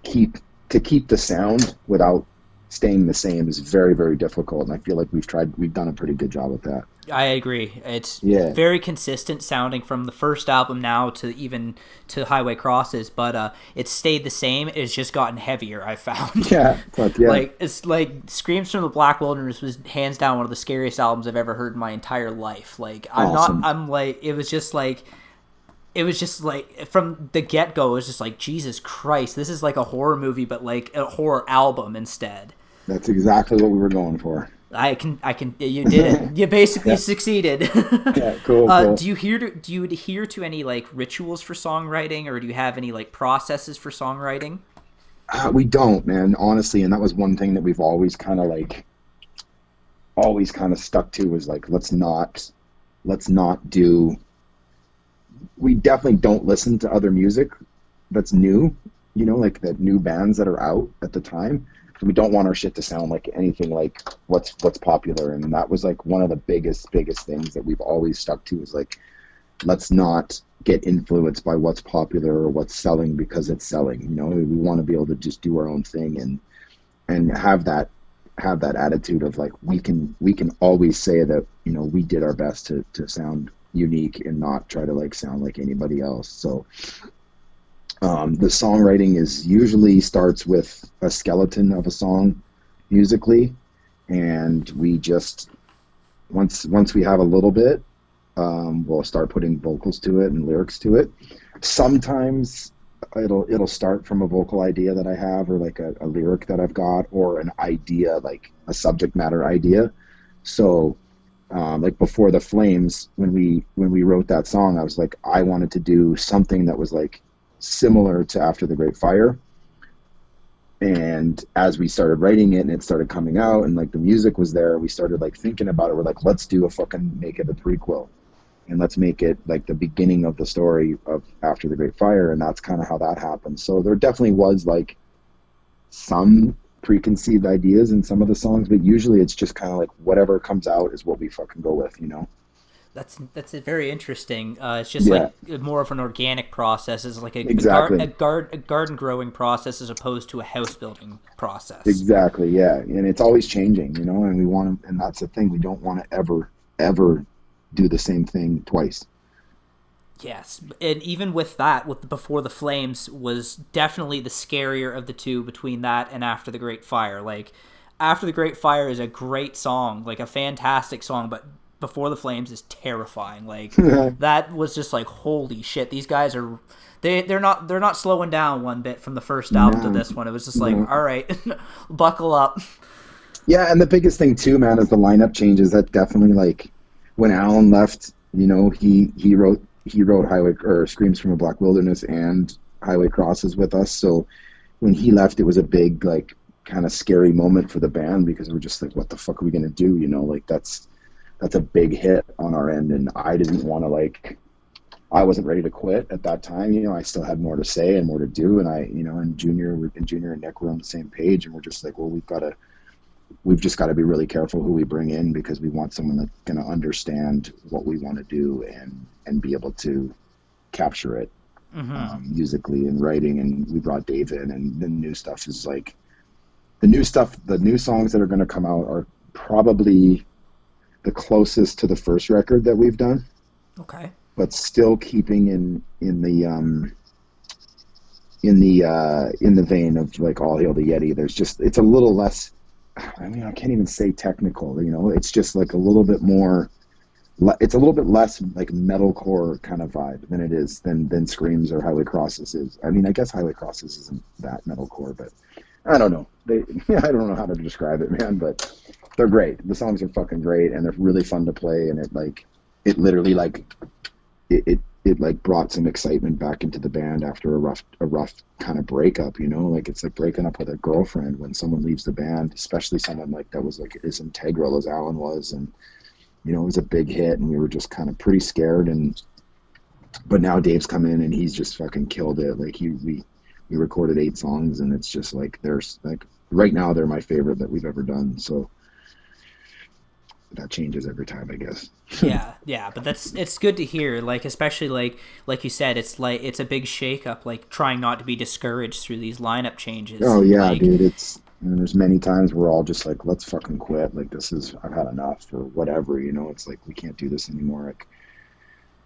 keep the sound without staying the same is very, very difficult, and I feel like we've done a pretty good job with that. I agree. It's very consistent sounding from the first album now to Highway Crosses, but it's stayed the same. It's just gotten heavier, I found. Yeah. Like, it's like Screams from the Black Wilderness was hands down one of the scariest albums I've ever heard in my entire life. Like, awesome. it was just like, it was just like from the get-go it was just like, Jesus Christ, this is like a horror movie but like a horror album instead. That's exactly what we were going for. I can you did it, you basically Yeah. succeeded. Yeah. Cool. Cool. Do you adhere to any like rituals for songwriting, or do you have any like processes for songwriting? We don't, man, honestly, and that was one thing that we've always kind of stuck to was like, let's not do. We definitely don't listen to other music that's new, like the new bands that are out at the time. We don't want our shit to sound like anything like what's popular, and that was like one of the biggest things that we've always stuck to is like, let's not get influenced by what's popular or what's selling because it's selling. We want to be able to just do our own thing and have that attitude of like, we can always say that we did our best to sound unique and not try to like sound like anybody else. So the songwriting is usually starts with a skeleton of a song musically, and we just once we have a little bit, we'll start putting vocals to it and lyrics to it. Sometimes it'll start from a vocal idea that I have, or like a lyric that I've got, or an idea, like a subject matter idea. So like Before the Flames, when we wrote that song, I was like, I wanted to do something that was like similar to After the Great Fire. And as we started writing it and it started coming out and like the music was there, we started like thinking about it. We're like, let's make it a prequel, and let's make it like the beginning of the story of After the Great Fire. And that's kind of how that happened. So there definitely was like some preconceived ideas in some of the songs, but usually it's just kind of like whatever comes out is what we fucking go with. That's very interesting. It's just Yeah. like more of an organic process. It's like Exactly. a garden growing process as opposed to a house building process. Exactly, yeah. And it's always changing, and we want to, and that's the thing, we don't want to ever do the same thing twice. Yes, and even with that, with Before the Flames was definitely the scarier of the two between that and After the Great Fire. Like, After the Great Fire is a great song, like a fantastic song, but Before the Flames is terrifying. Like, that was just like, holy shit, these guys are they're not slowing down one bit from the first album to No, this one. It was just like, no. all right, buckle up. Yeah, and the biggest thing too, man, is the lineup changes. That definitely, like, when Alan left, he wrote Highway or Screams from a Black Wilderness and Highway Crosses with us. So when he left, it was a big, like, kind of scary moment for the band, because we're just like, what the fuck are we gonna do? Like, that's a big hit on our end, and I didn't want to, like, I wasn't ready to quit at that time. I still had more to say and more to do, and and Junior and Nick were on the same page, and we're just like, well, we've just got to be really careful who we bring in, because we want someone that's going to understand what we want to do and be able to capture it musically and writing. And we brought Dave in, and the new stuff is like, the new songs that are going to come out are probably the closest to the first record that we've done. Okay. But still keeping in the vein of like All Hail the Yeti. It's a little less, I mean, I can't even say technical, it's just like a little bit more, it's a little bit less like metalcore kind of vibe than Screams or Highway Crosses is. I mean, I guess Highway Crosses isn't that metalcore, but I don't know. I don't know how to describe it, man, but they're great. The songs are fucking great, and they're really fun to play, and it literally like, it like brought some excitement back into the band after a rough kind of breakup, like it's like breaking up with a girlfriend when someone leaves the band, especially someone like that was like as integral as Alan was. And it was a big hit, and we were just kind of pretty scared. But now Dave's come in and he's just fucking killed it. Like we recorded 8 songs, and it's just like, there's like, right now they're my favorite that we've ever done. So that changes every time, I guess. yeah, but it's good to hear, like, especially like you said, it's like, it's a big shakeup, like trying not to be discouraged through these lineup changes. Oh yeah, like, dude, there's many times we're all just like, let's fucking quit, like, I've had enough, or whatever, it's like, we can't do this anymore. Like,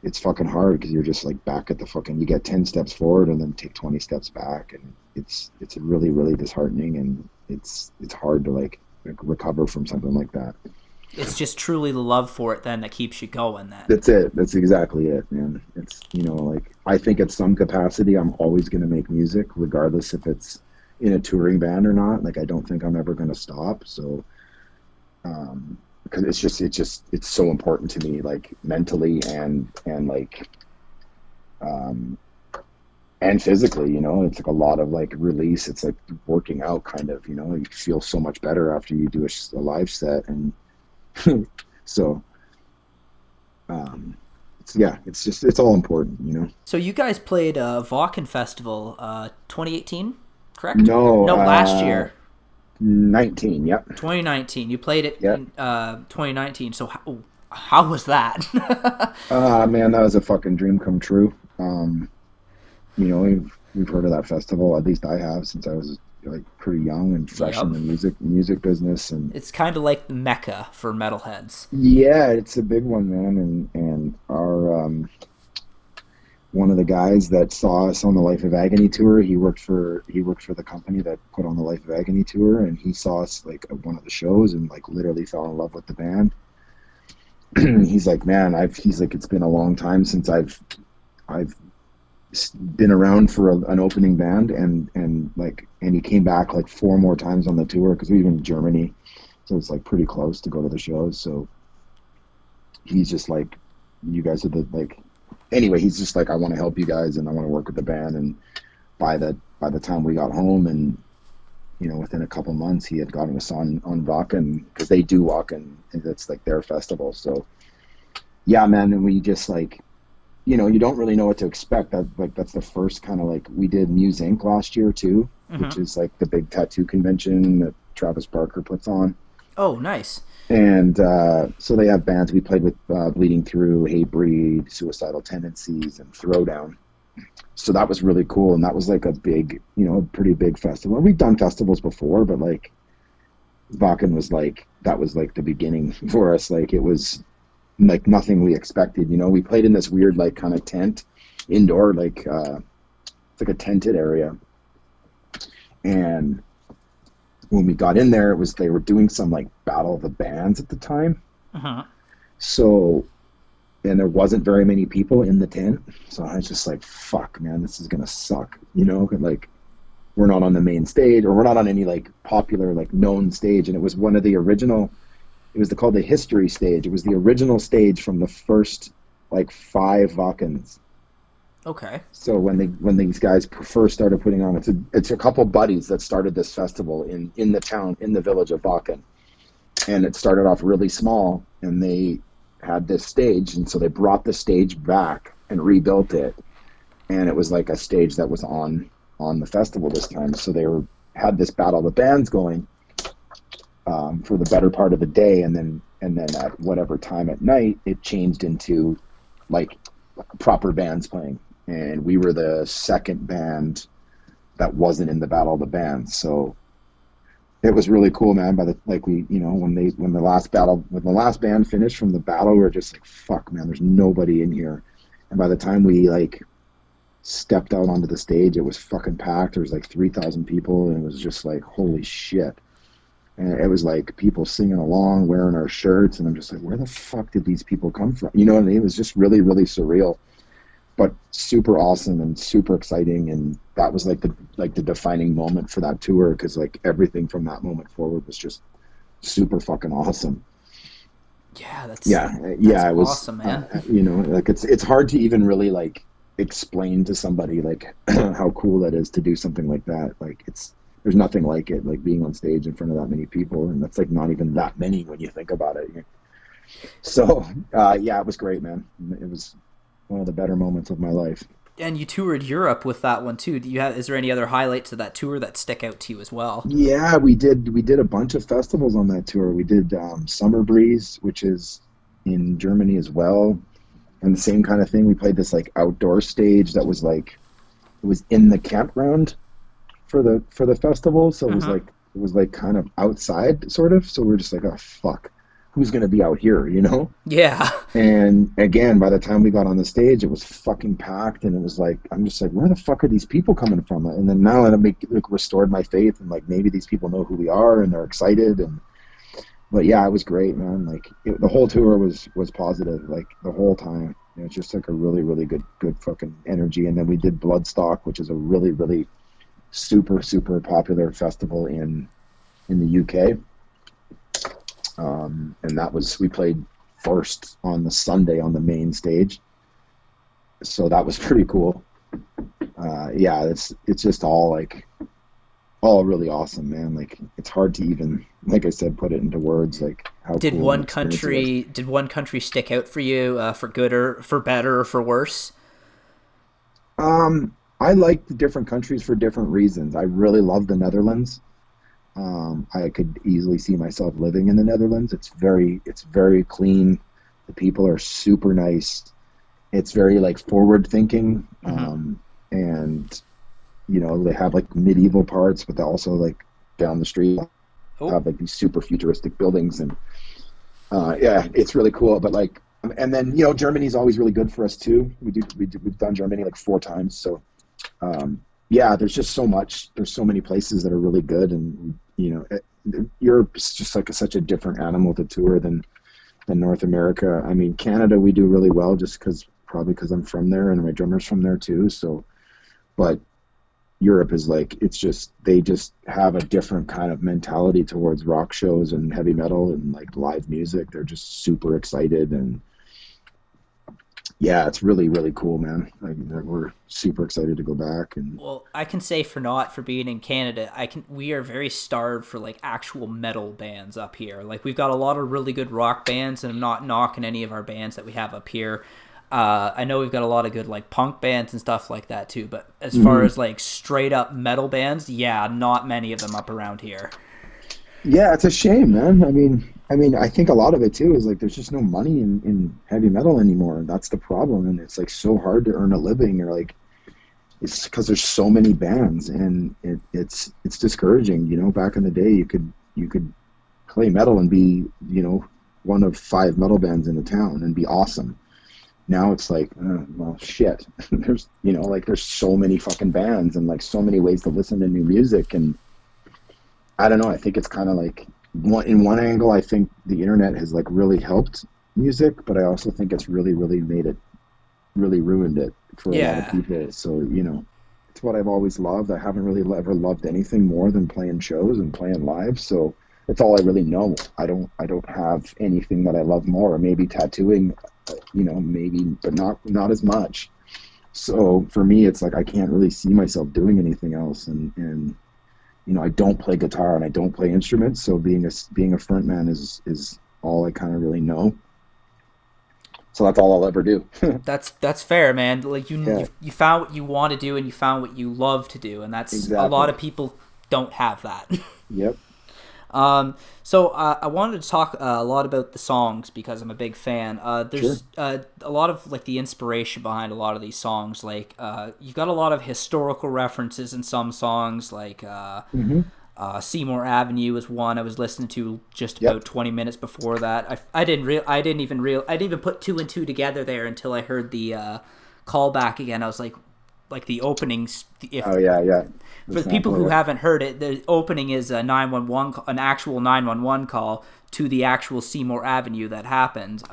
it's fucking hard, because you're just like back at the fucking, you get 10 steps forward and then take 20 steps back, and it's really, really disheartening, and it's hard to like recover from something like that. It's just truly the love for it then that keeps you going then. That's it. That's exactly it, man. It's, like, I think at some capacity I'm always going to make music, regardless if it's in a touring band or not. Like, I don't think I'm ever going to stop. So, because it's so important to me, like, mentally and like, and physically, it's like a lot of like release. It's like working out kind of, you feel so much better after you do a live set. And so, it's all important. So you guys played Vacant Festival 2018, correct? No, No, last year. 19. Yep. 2019. You played it Yep. in 2019. So how was that? Man, that was a fucking dream come true. We've heard of that festival. At least I have, since I was like pretty young and fresh in the music business. And it's kind of like the Mecca for metalheads. yeah, it's a big one, man. And our one of the guys that saw us on the Life of Agony tour, he worked for the company that put on the Life of Agony tour, and he saw us like at one of the shows and like literally fell in love with the band. He's like, man, he's like, it's been a long time since I've been around for an opening band, and he came back like 4 more times on the tour, because we were in Germany, so it's like pretty close to go to the shows. So he's just like, you guys are the, like, anyway, he's just like, I want to help you guys and I want to work with the band. And by the time we got home, and within a couple months, he had gotten us on Vacant, because they do Vacant, and it's like their festival. So yeah, man, and we just like, you don't really know what to expect. That's the first kind of, like, we did Muse Inc. last year too, which is like the big tattoo convention that Travis Barker puts on. Oh, nice. And so they have bands. We played with Bleeding Through, Hatebreed, Suicidal Tendencies, and Throwdown. So that was really cool, and that was like a big, a pretty big festival. We've done festivals before, but like Vacant was like, that was like the beginning for us. Like, it was like nothing we expected. We played in this weird like kind of tent, indoor, like it's like a tented area. And when we got in there, it was, they were doing some like battle of the bands at the time. So, and there wasn't very many people in the tent, so I was just like, fuck, man, this is gonna suck. Like, we're not on the main stage, or we're not on any like popular, like, known stage. And it was one of the original, it was called the History Stage. It was the original stage from the first like 5 Vacants. Okay. So when these guys first started putting on, it's a couple buddies that started this festival in the town, in the village of Vacant. And it started off really small, and they had this stage, and so they brought the stage back and rebuilt it. And it was like a stage that was on the festival this time. So they had this battle of the bands going for the better part of the day, and then at whatever time at night, it changed into like proper bands playing. And we were the second band that wasn't in the battle of the bands. So it was really cool, man. When the last band finished from the battle, we were just like, fuck, man, there's nobody in here. And by the time we like stepped out onto the stage, it was fucking packed. There was like 3,000 people, and it was just like, holy shit. And it was like people singing along, wearing our shirts, and I'm just like, where the fuck did these people come from? You know what I mean? It was just really, really surreal, but super awesome and super exciting. And that was like the defining moment for that tour, because like everything from that moment forward was just super fucking awesome. Yeah, that's it was awesome, man. Like it's hard to even really like explain to somebody like how cool that is to do something like that. Like, there's nothing like it, like being on stage in front of that many people, and that's like not even that many when you think about it. So it was great, man. It was one of the better moments of my life. And you toured Europe with that one too. Is there any other highlights of that tour that stick out to you as well? Yeah, we did a bunch of festivals on that tour. We did Summer Breeze, which is in Germany as well, and the same kind of thing. We played this like outdoor stage that was like, it was in the campground for the festival, so it was like kind of outside sort of. So we're just like, oh fuck, who's gonna be out here, Yeah. And again, by the time we got on the stage, it was fucking packed, and it was like, I'm just like, where the fuck are these people coming from? And then now that restored my faith, and like maybe these people know who we are and they're excited, and but yeah, it was great, man. Like the whole tour was positive, like the whole time. It's just like a really good fucking energy. And then we did Bloodstock, which is a really super popular festival in the UK. And that was, we played first on the Sunday on the main stage, so that was pretty cool. Yeah, it's just all like all really awesome, man. Like it's hard to even, like I said, put it into words, like how Did cool an one experience it was. country did one country stick out for you, for good or for better or for worse? I like the different countries for different reasons. I really love the Netherlands. I could easily see myself living in the Netherlands. It's very clean. The people are super nice. It's very like forward thinking. Hmm. And they have like medieval parts, but they also like down the street Oh, have like these super futuristic buildings, and yeah, it's really cool. But like, and then Germany's always really good for us too. We've done Germany like 4 times, so yeah, there's just so much. There's so many places that are really good, and Europe's just like such a different animal to tour than North America. I mean, Canada we do really well just probably because I'm from there and my drummer's from there too. So, but Europe is like, it's just, they just have a different kind of mentality towards rock shows and heavy metal and like live music. They're just super excited, and yeah, it's really cool, man. Like, we're super excited to go back. And well, I can say for not for being in Canada, we are very starved for like actual metal bands up here. Like we've got a lot of really good rock bands, and I'm not knocking any of our bands that we have up here. I know we've got a lot of good like punk bands and stuff like that too, but as far mhm. as like straight up metal bands, yeah, not many of them up around here. Yeah, it's a shame, man. I think a lot of it too is like there's just no money in heavy metal anymore, and that's the problem. And it's like so hard to earn a living, or like it's because there's so many bands, and it's discouraging. Back in the day, you could play metal and be one of 5 metal bands in the town and be awesome. Now it's like, well, shit. There's so many fucking bands and like so many ways to listen to new music, and I don't know. I think it's kind of like in one angle, I think the internet has like really helped music, but I also think it's really made it, really ruined it for a lot of Yeah, people. So it's what I've always loved. I haven't really ever loved anything more than playing shows and playing live. So it's all I really know. I don't have anything that I love more. Maybe tattooing, maybe, but not as much. So for me, it's like I can't really see myself doing anything else, and I don't play guitar and I don't play instruments, so being a front man is all I kind of really know. So that's all I'll ever do. that's fair, man. Like Yeah, you found what you want to do and you found what you love to do, and that's a lot exactly. of people don't have that. Yep. So I wanted to talk a lot about the songs because I'm a big fan. Sure. There's a lot of like the inspiration behind a lot of these songs. Like you've got a lot of historical references in some songs. Like Hmm. Seymour Avenue is one I was listening to just Yep. about 20 minutes before that. I didn't even put two and two together there until I heard the callback again. I was like the openings. If Oh yeah, yeah. The for the people sample, who yeah. haven't heard it, the opening is a 911, an actual 911 call to the actual Seymour Avenue that happened.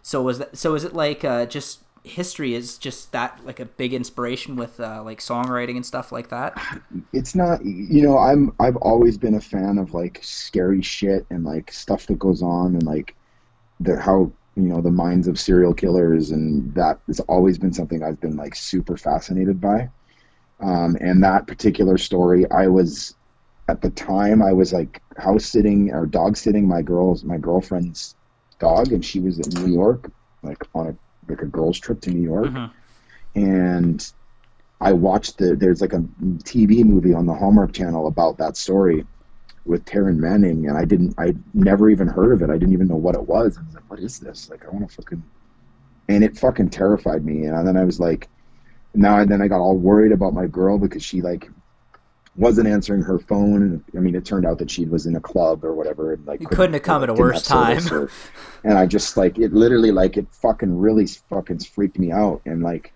So is it like just history is just that like a big inspiration with like songwriting and stuff like that? It's not, I've always been a fan of like scary shit and like stuff that goes on, and like how the minds of serial killers, and that has always been something I've been like super fascinated by. And that particular story, I was at the time I was like house sitting or dog sitting my girlfriend's dog, and she was in New York, like on a girls trip to New York, Mm-hmm. and I watched there's like a TV movie on the Hallmark Channel about that story with Taryn Manning, and I never even heard of it. I didn't even know what it was. I was like, what is this? Like, I want to fucking, and it fucking terrified me. And then I was like, now and then I got all worried about my girl because she like wasn't answering her phone. And I mean, it turned out that she was in a club or whatever, and like You couldn't couldn't, have or come at like a didn't worse have time. service, or, and I just like, it literally like, it fucking really fucking freaked me out. And like,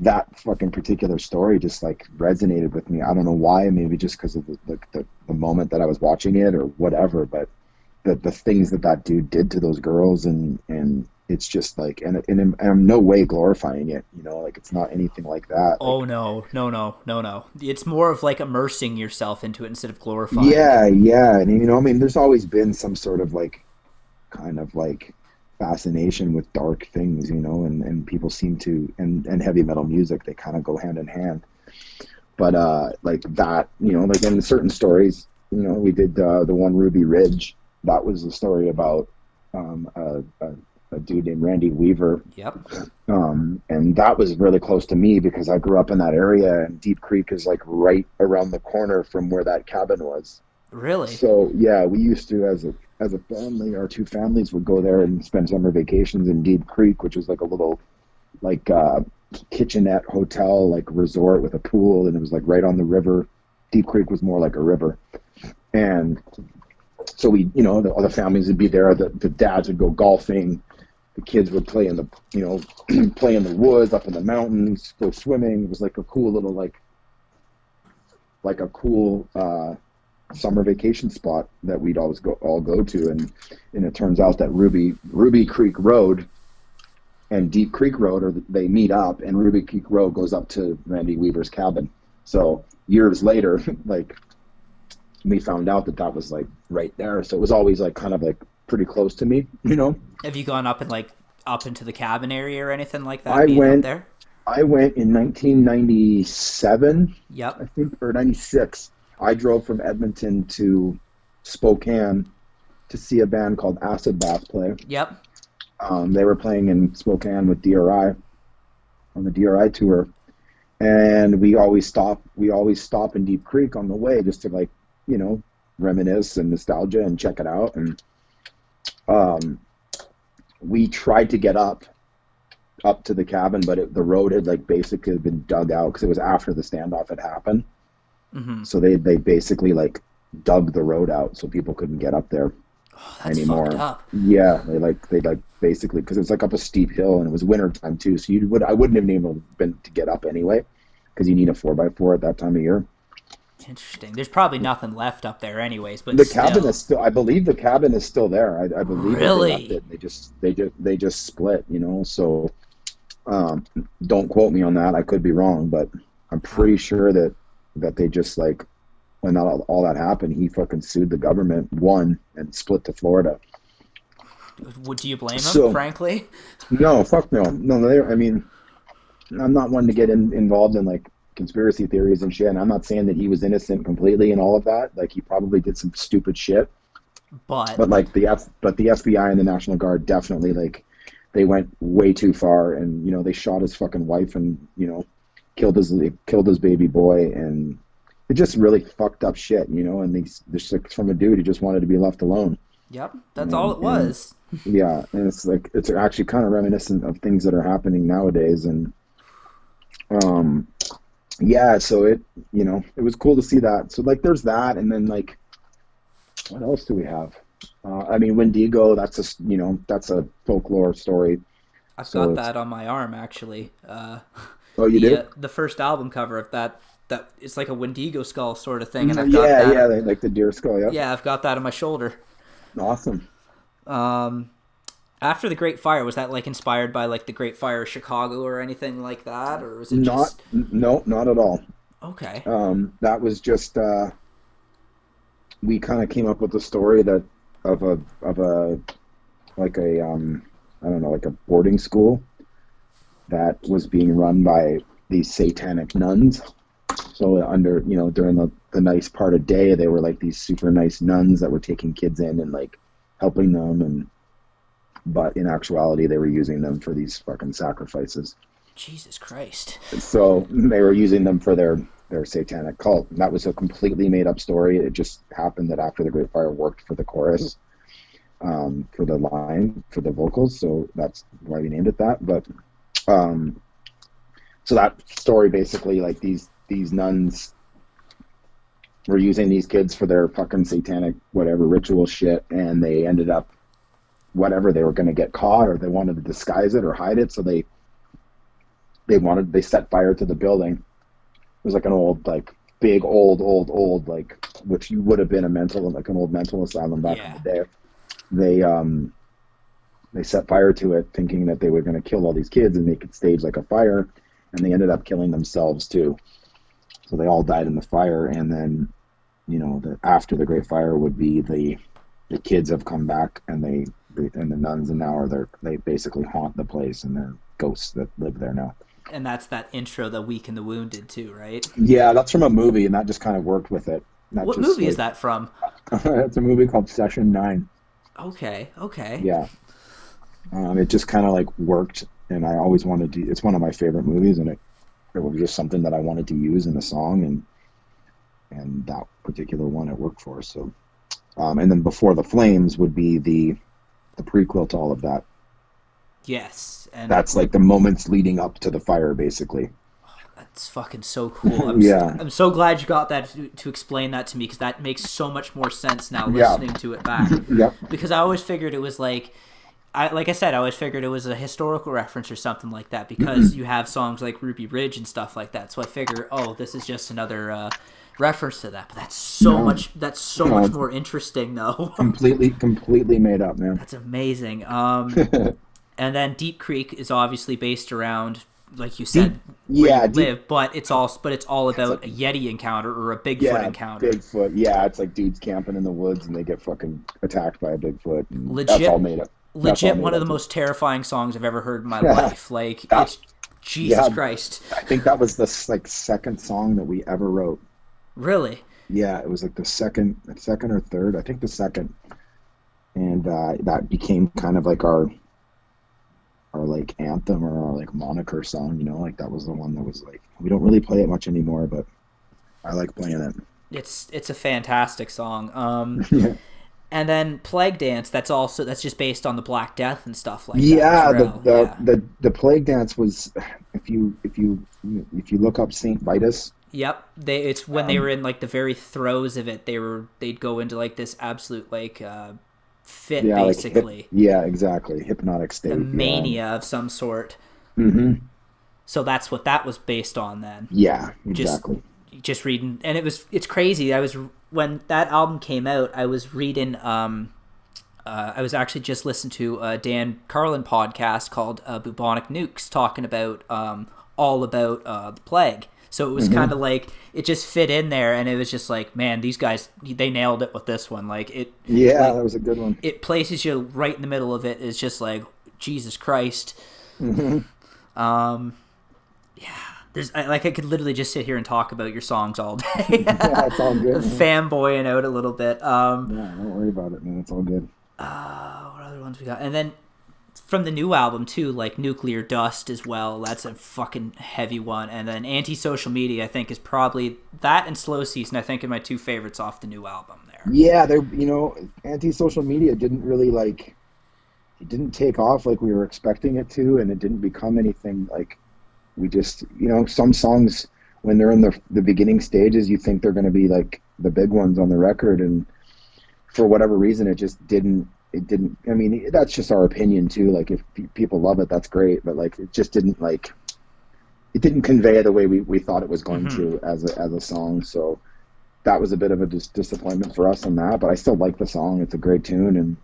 that fucking particular story just like resonated with me. I don't know why, maybe just because of the moment that I was watching it or whatever, but the things that that dude did to those girls, and it's just like, and I'm no way glorifying it, you know, like it's not anything like that. Oh Like, no, no, no, no, no. It's more of like immersing yourself into it instead of glorifying. yeah, yeah, and you know, I mean, there's always been some sort of like kind of like fascination with dark things, you know, and people seem to, and heavy metal music, they kind of go hand in hand. But like that, you know, like in certain stories, you know, we did the one Ruby Ridge. That was the story about um, a, a, a dude named Randy Weaver, Yep. and that was really close to me because I grew up in that area, and Deep Creek is like right around the corner from where that cabin was. Really? So yeah, we used to, as a family, our two families would go there and spend summer vacations in Deep Creek, which was like a little like kitchenette hotel, like resort with a pool, and it was like right on the river. Deep Creek was more like a river, and so we, you know, the other families would be there. The dads would go golfing. The kids would play in the, you know, play in the woods, up in the mountains, go swimming. It was like a cool little like a cool summer vacation spot that we'd always all go to, and it turns out that Ruby Creek Road and Deep Creek Road, or they meet up, and Ruby Creek Road goes up to Randy Weaver's cabin. So years later, like we found out that that was like right there. So it was always like kind of like pretty close to me, you know. Have you gone up and like up into the cabin area or anything like that? I Being up went there? I went in 1997, I Yep. think, or 96. I drove from Edmonton to Spokane to see a band called Acid Bath play. Yep. They were playing in Spokane with DRI on the DRI tour, and we always stop in Deep Creek on the way just to, like, you know, reminisce and nostalgia and check it out. And um, we tried to get up to the cabin, but the road had like basically been dug out because it was after the standoff had happened. Mm-hmm. So they basically like dug the road out so people couldn't get up there Oh, that's fucked anymore. up. Yeah, they basically, because it's like up a steep hill, and it was winter time too, so I wouldn't have been able to, get up anyway, because you need a 4x4 at that time of year. Interesting. There's probably nothing left up there, anyways, but The cabin is still. still, I believe the cabin is still there. I believe that they left Really? it. They just split, you know. So don't quote me on that. I could be wrong, but I'm Wow. pretty sure that they just like, when all that happened, he fucking sued the government, won, and split to Florida. Would you blame him? So Frankly. no, fuck no, no. I mean, I'm not one to get involved in like conspiracy theories and shit. And I'm not saying that he was innocent completely and all of that. Like, he probably did some stupid shit, But but like the FBI and the National Guard definitely, like, they went way too far, and you know, they shot his fucking wife, and you know, killed his baby boy, and it just really fucked up shit, you know. And this like from a dude who just wanted to be left alone, yep, that's all and it was. yeah, and it's like, it's actually kind of reminiscent of things that are happening nowadays, and um yeah, so it, you know, it was cool to see that. So like there's that, and then like, what else do we have? I mean, Wendigo, that's a, you know, that's a folklore story. I've So got it's, that on my arm actually. oh, you The do? the first album cover of that it's like a Wendigo skull sort of thing, and I've got Yeah, that. yeah, like the deer skull. Yep. Yeah, I've got that on my shoulder. Awesome. Um, After the Great Fire, was that like inspired by like the Great Fire of Chicago or anything like that, or was it Not, just no, not at all. okay? That was just we kind of came up with the story that of a like a I don't know, like a boarding school that was being run by these satanic nuns. So under, you know, during the nice part of day, they were like these super nice nuns that were taking kids in and like helping them, and but in actuality they were using them for these fucking sacrifices. Jesus Christ. So they were using them for their satanic cult. And that was a completely made up story. It just happened that After the Great Fire worked for the chorus, for the line, for the vocals. So that's why we named it that. But um, so that story basically, like, these nuns were using these kids for their fucking satanic whatever ritual shit, and they ended up, whatever, they were going to get caught, or they wanted to disguise it or hide it, so they set fire to the building. It was like an old, like, big old like, which you would have been a mental, like an old mental asylum back in Yeah. the day. they set fire to it, thinking that they were going to kill all these kids and make it stage like a fire, and they ended up killing themselves too. So they all died in the fire, and then after the Great Fire would be the kids have come back, and and the nuns, and now they basically haunt the place, and they're ghosts that live there now. And that's that intro, The Weak and the Wounded, too, right? Yeah, that's from a movie, and that just kind of worked with it. What movie is that from? It's a movie called Session 9. Okay. Yeah. It just kind of like worked, and I always wanted to. It's one of my favorite movies, and it was just something that I wanted to use in the song, and that particular one it worked for. So, and then Before the Flames would be the prequel to all of that. Yes, and that's like the moments leading up to the fire, basically. That's fucking so cool. I'm so glad you got that to explain that to me, because that makes so much more sense now listening to it back. Yep. Because I always figured it was like I always figured it was a historical reference or something like that, because you have songs like Ruby Ridge and stuff like that. So I figure, this is just another reference to that. But that's so much more interesting, though. completely made up, man. That's amazing. And then Deep Creek is obviously based around, like you said, where you live, but it's all about a Yeti encounter or a Bigfoot encounter. Bigfoot, it's like dudes camping in the woods and they get fucking attacked by a Bigfoot. Legit, that's all made up. Legit, one of the most terrifying songs I've ever heard in my life. Like, it's Jesus Christ. I think that was the second song that we ever wrote. Really? Yeah, it was like the second or third. I think the second, and that became kind of like our like anthem or our like moniker song. Like that was the one that was like, we don't really play it much anymore, but I like playing it. It's a fantastic song. Yeah. And then Plague Dance, that's just based on the Black Death and stuff like that. Yeah, the Plague Dance was, if you look up Saint Vitus. Yep, it's when they were in like the very throes of it. They'd go into like this absolute like fit, basically. Exactly, hypnotic state, a mania of some sort. Mm-hmm. So that's what that was based on then. Yeah, exactly. Just reading, and it's crazy. When that album came out, I was reading. I was actually just listening to a Dan Carlin podcast called Bubonic Nukes, talking about all about the plague. So it was kind of like it just fit in there, and it was just like, man, these guys, they nailed it with this one. Like it. Yeah, that was a good one. It places you right in the middle of it. It's just like Jesus Christ. Mm-hmm. Yeah. I could literally just sit here and talk about your songs all day. Yeah, it's all good. Fanboying out a little bit. Don't worry about it, man. It's all good. What other ones we got? And then from the new album too, like Nuclear Dust as well. That's a fucking heavy one. And then Anti-Social Media, I think, is probably that, and Slow Season, I think, are my two favorites off the new album there. Yeah, Anti-Social Media didn't really it didn't take off like we were expecting it to, and it didn't become anything like. We just, some songs, when they're in the beginning stages, you think they're going to be like the big ones on the record, and for whatever reason, it didn't, I mean, that's just our opinion too. Like, if people love it, that's great, but like, it just didn't it didn't convey the way we thought it was going to as a song. So that was a bit of a disappointment for us on that, but I still like the song. It's a great tune, and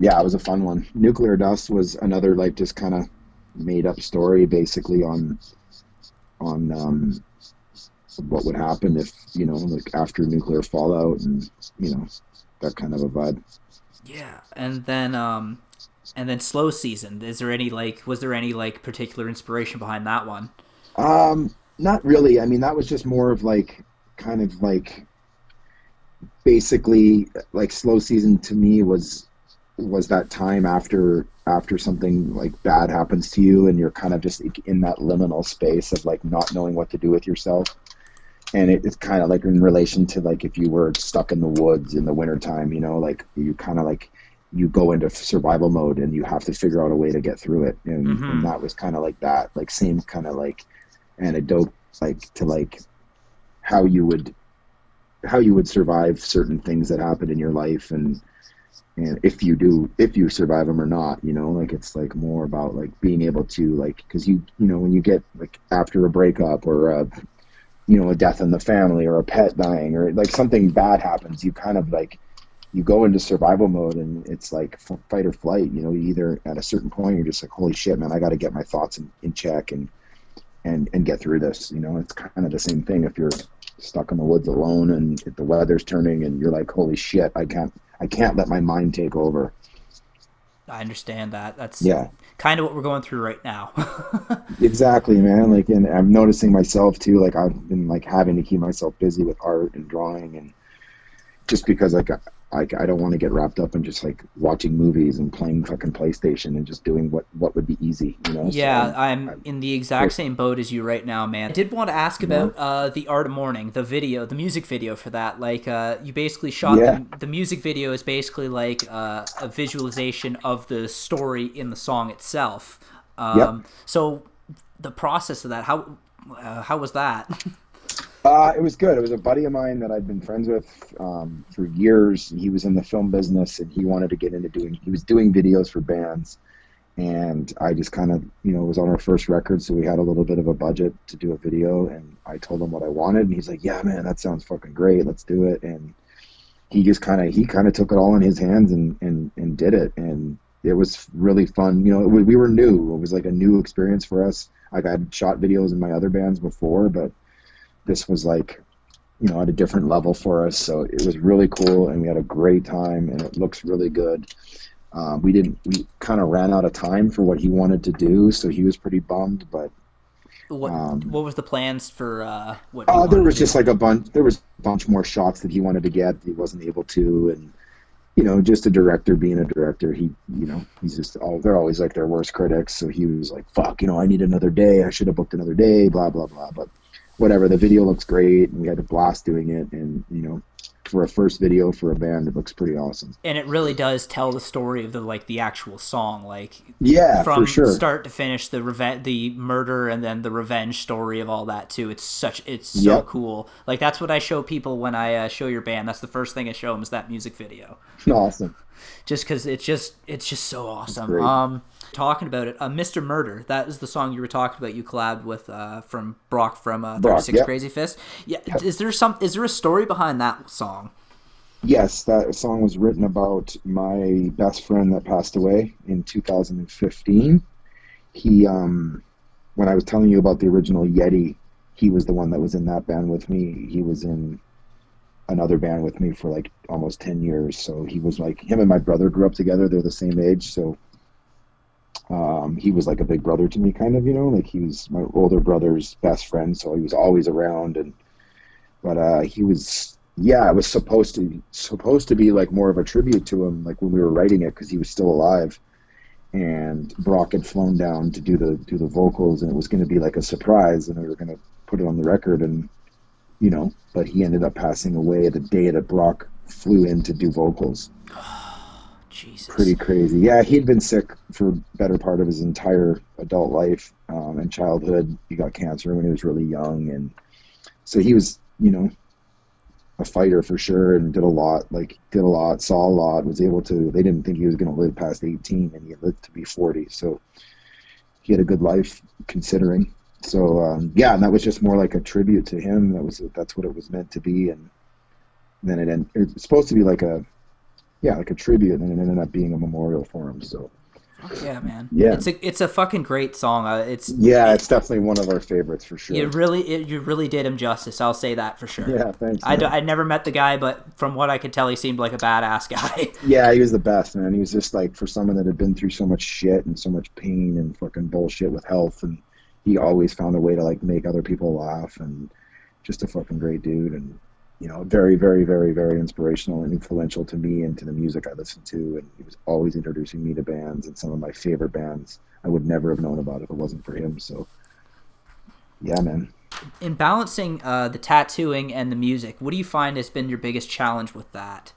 it was a fun one. Nuclear Dust was another like just kind of made up story basically on what would happen if like after nuclear fallout, and that kind of a vibe. Yeah. And then Slow Season, was there any particular inspiration behind that one? Not really. I mean, that was just more of like kind of like basically like Slow Season to me was that time after something like bad happens to you, and you're kind of just in that liminal space of like not knowing what to do with yourself. And it's kind of like in relation to like if you were stuck in the woods in the wintertime, like you kind of like you go into survival mode and you have to figure out a way to get through it. And that was kind of like that, like same kind of like antidote like to like how you would survive certain things that happen in your life, and if you survive them or not, like it's like more about like being able to like, because when you get like after a breakup or a death in the family or a pet dying or like something bad happens, you kind of like you go into survival mode, and it's like fight or flight. You know, you either at a certain point you're just like, holy shit, man, I got to get my thoughts in check and get through this. You know, it's kind of the same thing if you're stuck in the woods alone and if the weather's turning and you're like, holy shit, I can't let my mind take over. I understand that. That's Yeah, kind of what we're going through right now. exactly, man. Like, and I'm noticing myself too. Like, I've been like having to keep myself busy with art and drawing, and just because I don't want to get wrapped up in just like watching movies and playing fucking PlayStation and just doing what would be easy, you know. So Yeah, I'm in the exact same boat as you right now, man. I did want to ask yeah, about the Art of Mourning, the video, the music video for that. Like, you basically shot yeah, the music video is basically like a visualization of the story in the song itself. yep. So the process of that, how was that? It was good. It was a buddy of mine that I'd been friends with for years. He was in the film business, and he wanted to get into he was doing videos for bands. And I just kind of, you know, it was on our first record, so we had a little bit of a budget to do a video. And I told him what I wanted, and he's like, yeah, man, that sounds fucking great. Let's do it. And he kind of took it all in his hands and did it. And it was really fun. You know, we were new. It was like a new experience for us. Like, I'd shot videos in my other bands before, but this was like, you know, at a different level for us. So it was really cool, and we had a great time, and it looks really good. We kind of ran out of time for what he wanted to do, so he was pretty bummed. But What was the plans for what he there wanted to was do? just like there was a bunch more shots that he wanted to get that he wasn't able to, and you know, just a director being a director, he's just they're always like their worst critics. So he was like, fuck, you know, I need another day. I should have booked another day. Blah blah blah. But whatever, the video looks great, and we had a blast doing it, and you know, for a first video for a band, it looks pretty awesome. And it really does tell the story of the actual song, like Yeah, for from sure. start to finish, the murder, and then the revenge story of all that too. It's so Yep. cool. Like, that's what I show people when I show your band. That's the first thing I show them, is that music video, Awesome. just because it's just so That's awesome. great. Talking about it, Mr. Murder, that is the song you were talking about. You collabed with from Brock from Brock, 36 yep. Crazy Fist. Yeah, Yep. is there a story behind that song? Yes, that song was written about my best friend that passed away in 2015. He, when I was telling you about the original Yeti, he was the one that was in that band with me. He was in another band with me for like almost 10 years. So he was like, him and my brother grew up together. They're the same age. So he was like a big brother to me, kind of, you know, like he was my older brother's best friend. So he was always around. But he was, yeah, it was supposed to be like more of a tribute to him, like when we were writing it, because he was still alive. And Brock had flown down to do the vocals, and it was going to be like a surprise, and we were going to put it on the record, and you know, but he ended up passing away the day that Brock flew in to do vocals. Jesus. Pretty crazy. Yeah, he'd been sick for better part of his entire adult life and childhood. He got cancer when he was really young, and so he was, you know, a fighter for sure, and did a lot, saw a lot, was able to, they didn't think he was going to live past 18, and he lived to be 40. So he had a good life considering. So yeah, and that was just more like a tribute to him. That's what it was meant to be. And then it's supposed to be like a tribute, and it ended up being a memorial for him. So Yeah, man. yeah, It's a fucking great song. it's definitely one of our favorites for sure. You really did him justice. I'll say that for sure. Yeah, thanks, man. I never met the guy, but from what I could tell, he seemed like a badass guy. Yeah, he was the best, man. He was just like, for someone that had been through so much shit and so much pain and fucking bullshit with health, and he always found a way to like make other people laugh, and just a fucking great dude. And you know, very, very, very, very inspirational and influential to me and to the music I listened to. And he was always introducing me to bands, and some of my favorite bands I would never have known about if it wasn't for him. So yeah, man. In balancing the tattooing and the music, what do you find has been your biggest challenge with that?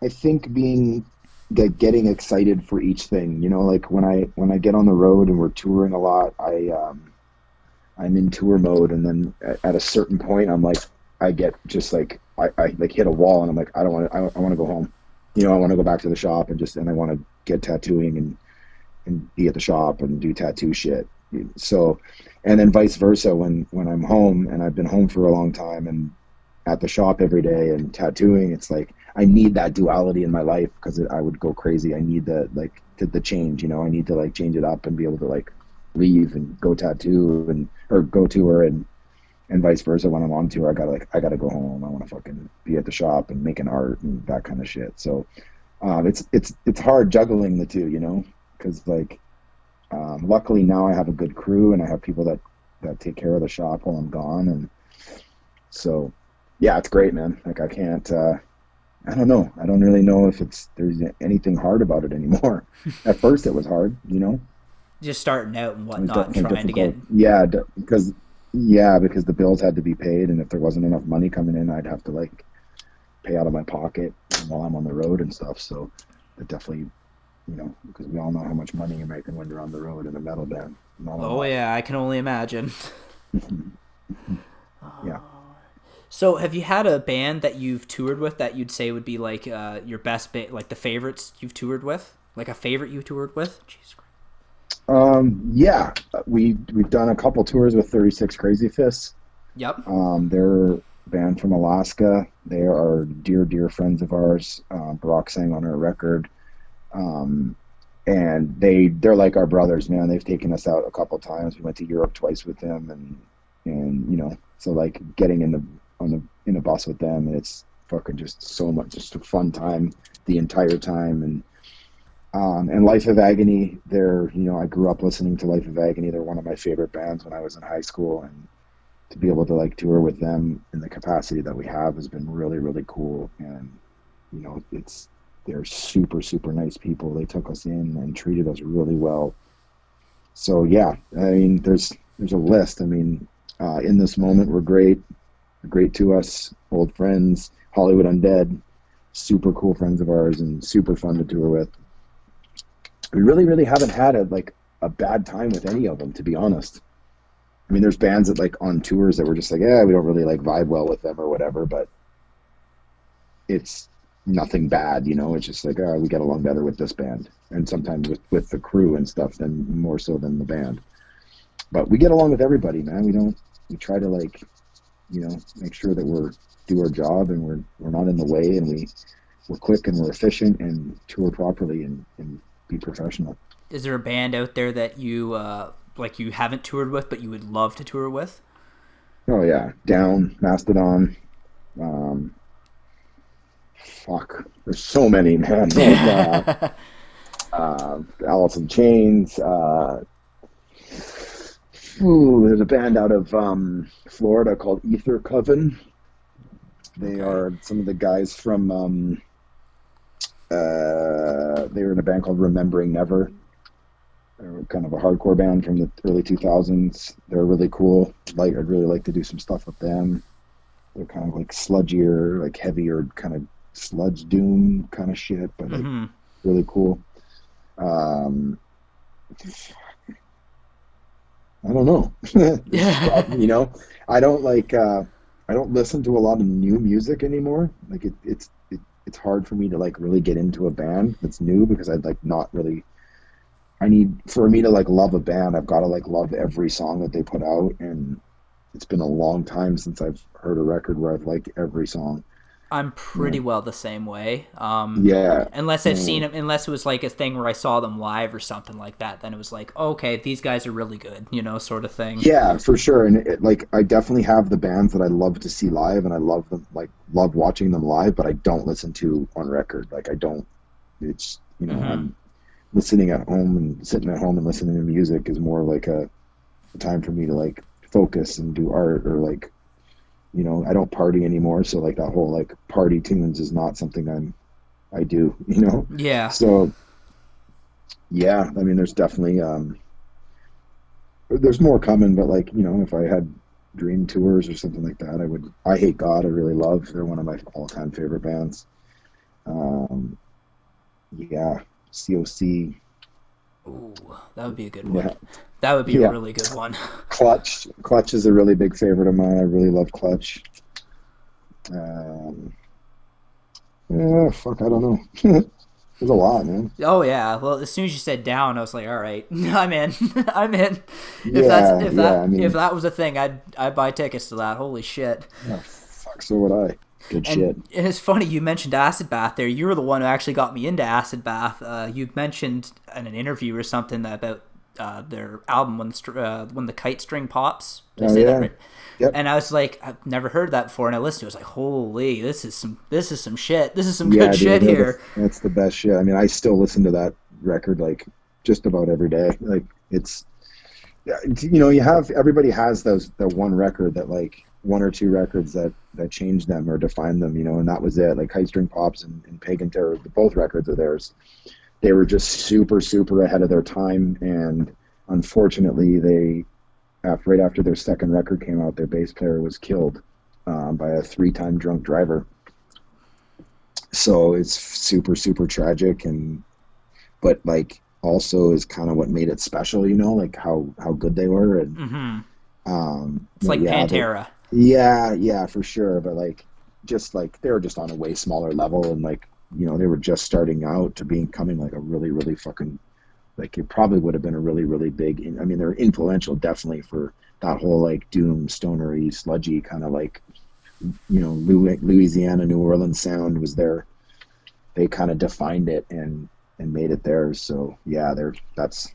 I think being like getting excited for each thing, you know, like when I get on the road and we're touring a lot, I'm in tour mode, and then at a certain point, I'm like, I get just like I like hit a wall, and I'm like, I don't want to. I want to go home. You know, I want to go back to the shop and I want to get tattooing and be at the shop and do tattoo shit. So, and then vice versa when I'm home and I've been home for a long time, and at the shop every day and tattooing. It's like I need that duality in my life because I would go crazy. I need the change, you know. I need to like change it up and be able to like leave and go tattoo and or go tour and vice versa. When I'm on tour, I gotta go home. I want to fucking be at the shop and making art and that kind of shit. So it's hard juggling the two, you know, because like luckily now I have a good crew and I have people that take care of the shop while I'm gone, and so yeah, it's great, man. Like I can't. I don't know. I don't really know if there's anything hard about it anymore. At first, it was hard, you know. Just starting out and It was whatnot, and definitely trying to get. difficult. Because the bills had to be paid, and if there wasn't enough money coming in, I'd have to like pay out of my pocket while I'm on the road and stuff. So it definitely, you know, because we all know how much money you're making when you're on the road in a metal band. Oh yeah, I can only imagine. Yeah. So, have you had a band that you've toured with that you'd say would be like your best band, like the favorites you've toured with, like a favorite you toured with? Jesus Christ. Yeah, we've done a couple tours with 36 Crazy Fists. Yep. They're a band from Alaska. They are dear friends of ours. Brock sang on our record, and they're like our brothers, man. They've taken us out a couple times. We went to Europe twice with them, and you know, so like getting in a bus with them, it's fucking just so much, just a fun time the entire time. And Life of Agony, I grew up listening to Life of Agony. They're one of my favorite bands when I was in high school, and to be able to like tour with them in the capacity that we have has been really, really cool. And you know, they're super nice people. They took us in and treated us really well. So yeah, I mean, there's a list. I mean, In This Moment were great to us, old friends. Hollywood Undead, super cool friends of ours and super fun to tour with. We really haven't had a bad time with any of them, to be honest. I mean, there's bands that like on tours that were just like, we don't really like vibe well with them or whatever, but it's nothing bad, you know. It's just like, we get along better with this band, and sometimes with the crew and stuff than more so than the band. But we get along with everybody, man. We try to like, you know, make sure that do our job and we're not in the way, and we're quick and we're efficient and tour properly and be professional. Is there a band out there that you you haven't toured with but you would love to tour with? Oh yeah, Down, Mastodon. Fuck, there's so many, man. Like, Alice in Chains. There's a band out of Florida called Ether Coven. They are some of the guys from. They were in a band called Remembering Never. They're kind of a hardcore band from the early 2000s. They're really cool. I'd really like to do some stuff with them. They're kind of like sludgier, like heavier, kind of sludge doom kind of shit, but like really cool. I don't know. You know, I don't listen to a lot of new music anymore. Like it's hard for me to like really get into a band that's new because I'd like not really. For me to like love a band, I've got to like love every song that they put out, and it's been a long time since I've heard a record where I've liked every song. I'm pretty well the same way. Yeah. Unless I've seen them, unless it was like a thing where I saw them live or something like that, then it was like, okay, these guys are really good, you know, sort of thing. Yeah, for sure. And like, I definitely have the bands that I love to see live, and I love them, like, love watching them live, but I don't listen to on record. Like, I don't. It's, you know, I'm listening at home and sitting at home and listening to music is more like a time for me to like focus and do art, or like, you know, I don't party anymore, so like that whole like party tunes is not something I do, you know. Yeah. So yeah, I mean, there's definitely there's more coming, but like, you know, if I had dream tours or something like that, I Hate God, I really love. They're one of my all-time favorite bands. Yeah, COC. Ooh, that would be a good one. Yeah. That would be a really good one. Clutch is a really big favorite of mine. I really love Clutch. Fuck, I don't know. There's a lot, man. Oh yeah. Well, as soon as you said Down, I was like, all right, I'm in. I'm in. If that was a thing, I'd buy tickets to that. Holy shit. Yeah, fuck, So would I. Good shit. And it's funny you mentioned Acid Bath there. You were the one who actually got me into Acid Bath. You mentioned in an interview or something about their album when the kite string pops. Did I say that right? Yep. And I was like, I've never heard that before, and I listened to it. I was like, holy, this is some shit. This is some good shit here. That's the best shit. I mean, I still listen to that record like just about every day. Like it's, you know, everybody has the one record that like one or two records that changed them or defined them, you know, and that was it. Like Kite String Pops and Pagan Terror, both records of theirs. They were just super, super ahead of their time, and unfortunately, right after their second record came out, their bass player was killed by a 3-time drunk driver. So it's super, super tragic, but like also is kind of what made it special, you know, like how good they were, and it's like Pantera. Yeah, for sure. But like, just like they were just on a way smaller level, and like, you know, they were just starting out to becoming like a really, really fucking, like it probably would have been a really, really big. I mean, they're influential definitely for that whole like doom, stonery, sludgy kind of like, you know, Louisiana, New Orleans sound was there. They kind of defined it and made it theirs. So yeah, that's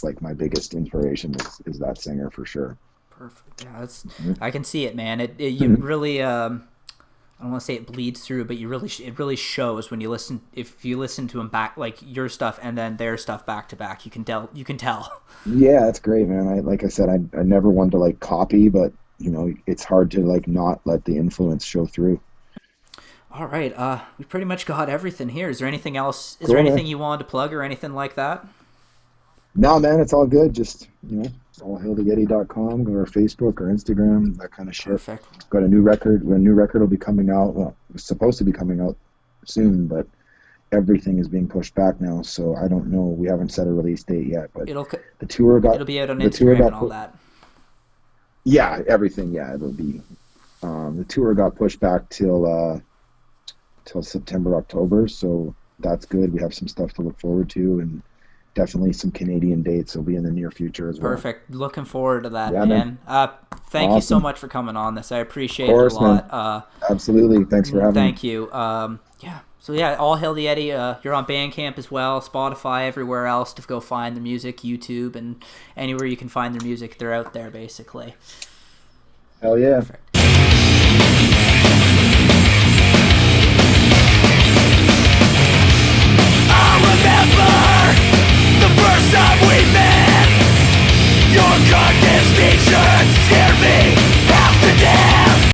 like my biggest inspiration is that singer for sure. Perfect. Yeah, I can see it, man. You really I don't want to say it bleeds through, but it really shows when you listen. If you listen to them back, like your stuff and then their stuff back to back, you can tell. Yeah, that's great, man. Like I said, I never wanted to like copy, but you know, it's hard to like not let the influence show through. All right, we pretty much got everything here. Is there anything else? Is Cool, there anything man. you wanted to plug or anything like that? No, man, it's all good. Just, you know, allhailtheyeti.com, go to our Facebook or Instagram, that kind of shit. Perfect. Got a new record. A new record will be coming out. Well, it's supposed to be coming out soon, but everything is being pushed back now. So I don't know. We haven't set a release date yet, but It'll be out on Instagram and all that. Yeah, everything. Yeah, it'll be. The tour got pushed back till September, October. So that's good. We have some stuff to look forward to, and definitely some Canadian dates will be in the near future as well. Perfect. Looking forward to that, Yeah, man. Thank you so Awesome. much for coming on this. I appreciate Of course, it a lot. man. Absolutely. Thanks for having me. Thank you. Yeah. So yeah, All Hail the Yeti. You're on Bandcamp as well, Spotify, everywhere else to go find the music, YouTube, and anywhere you can find their music, they're out there basically. Hell yeah. Perfect.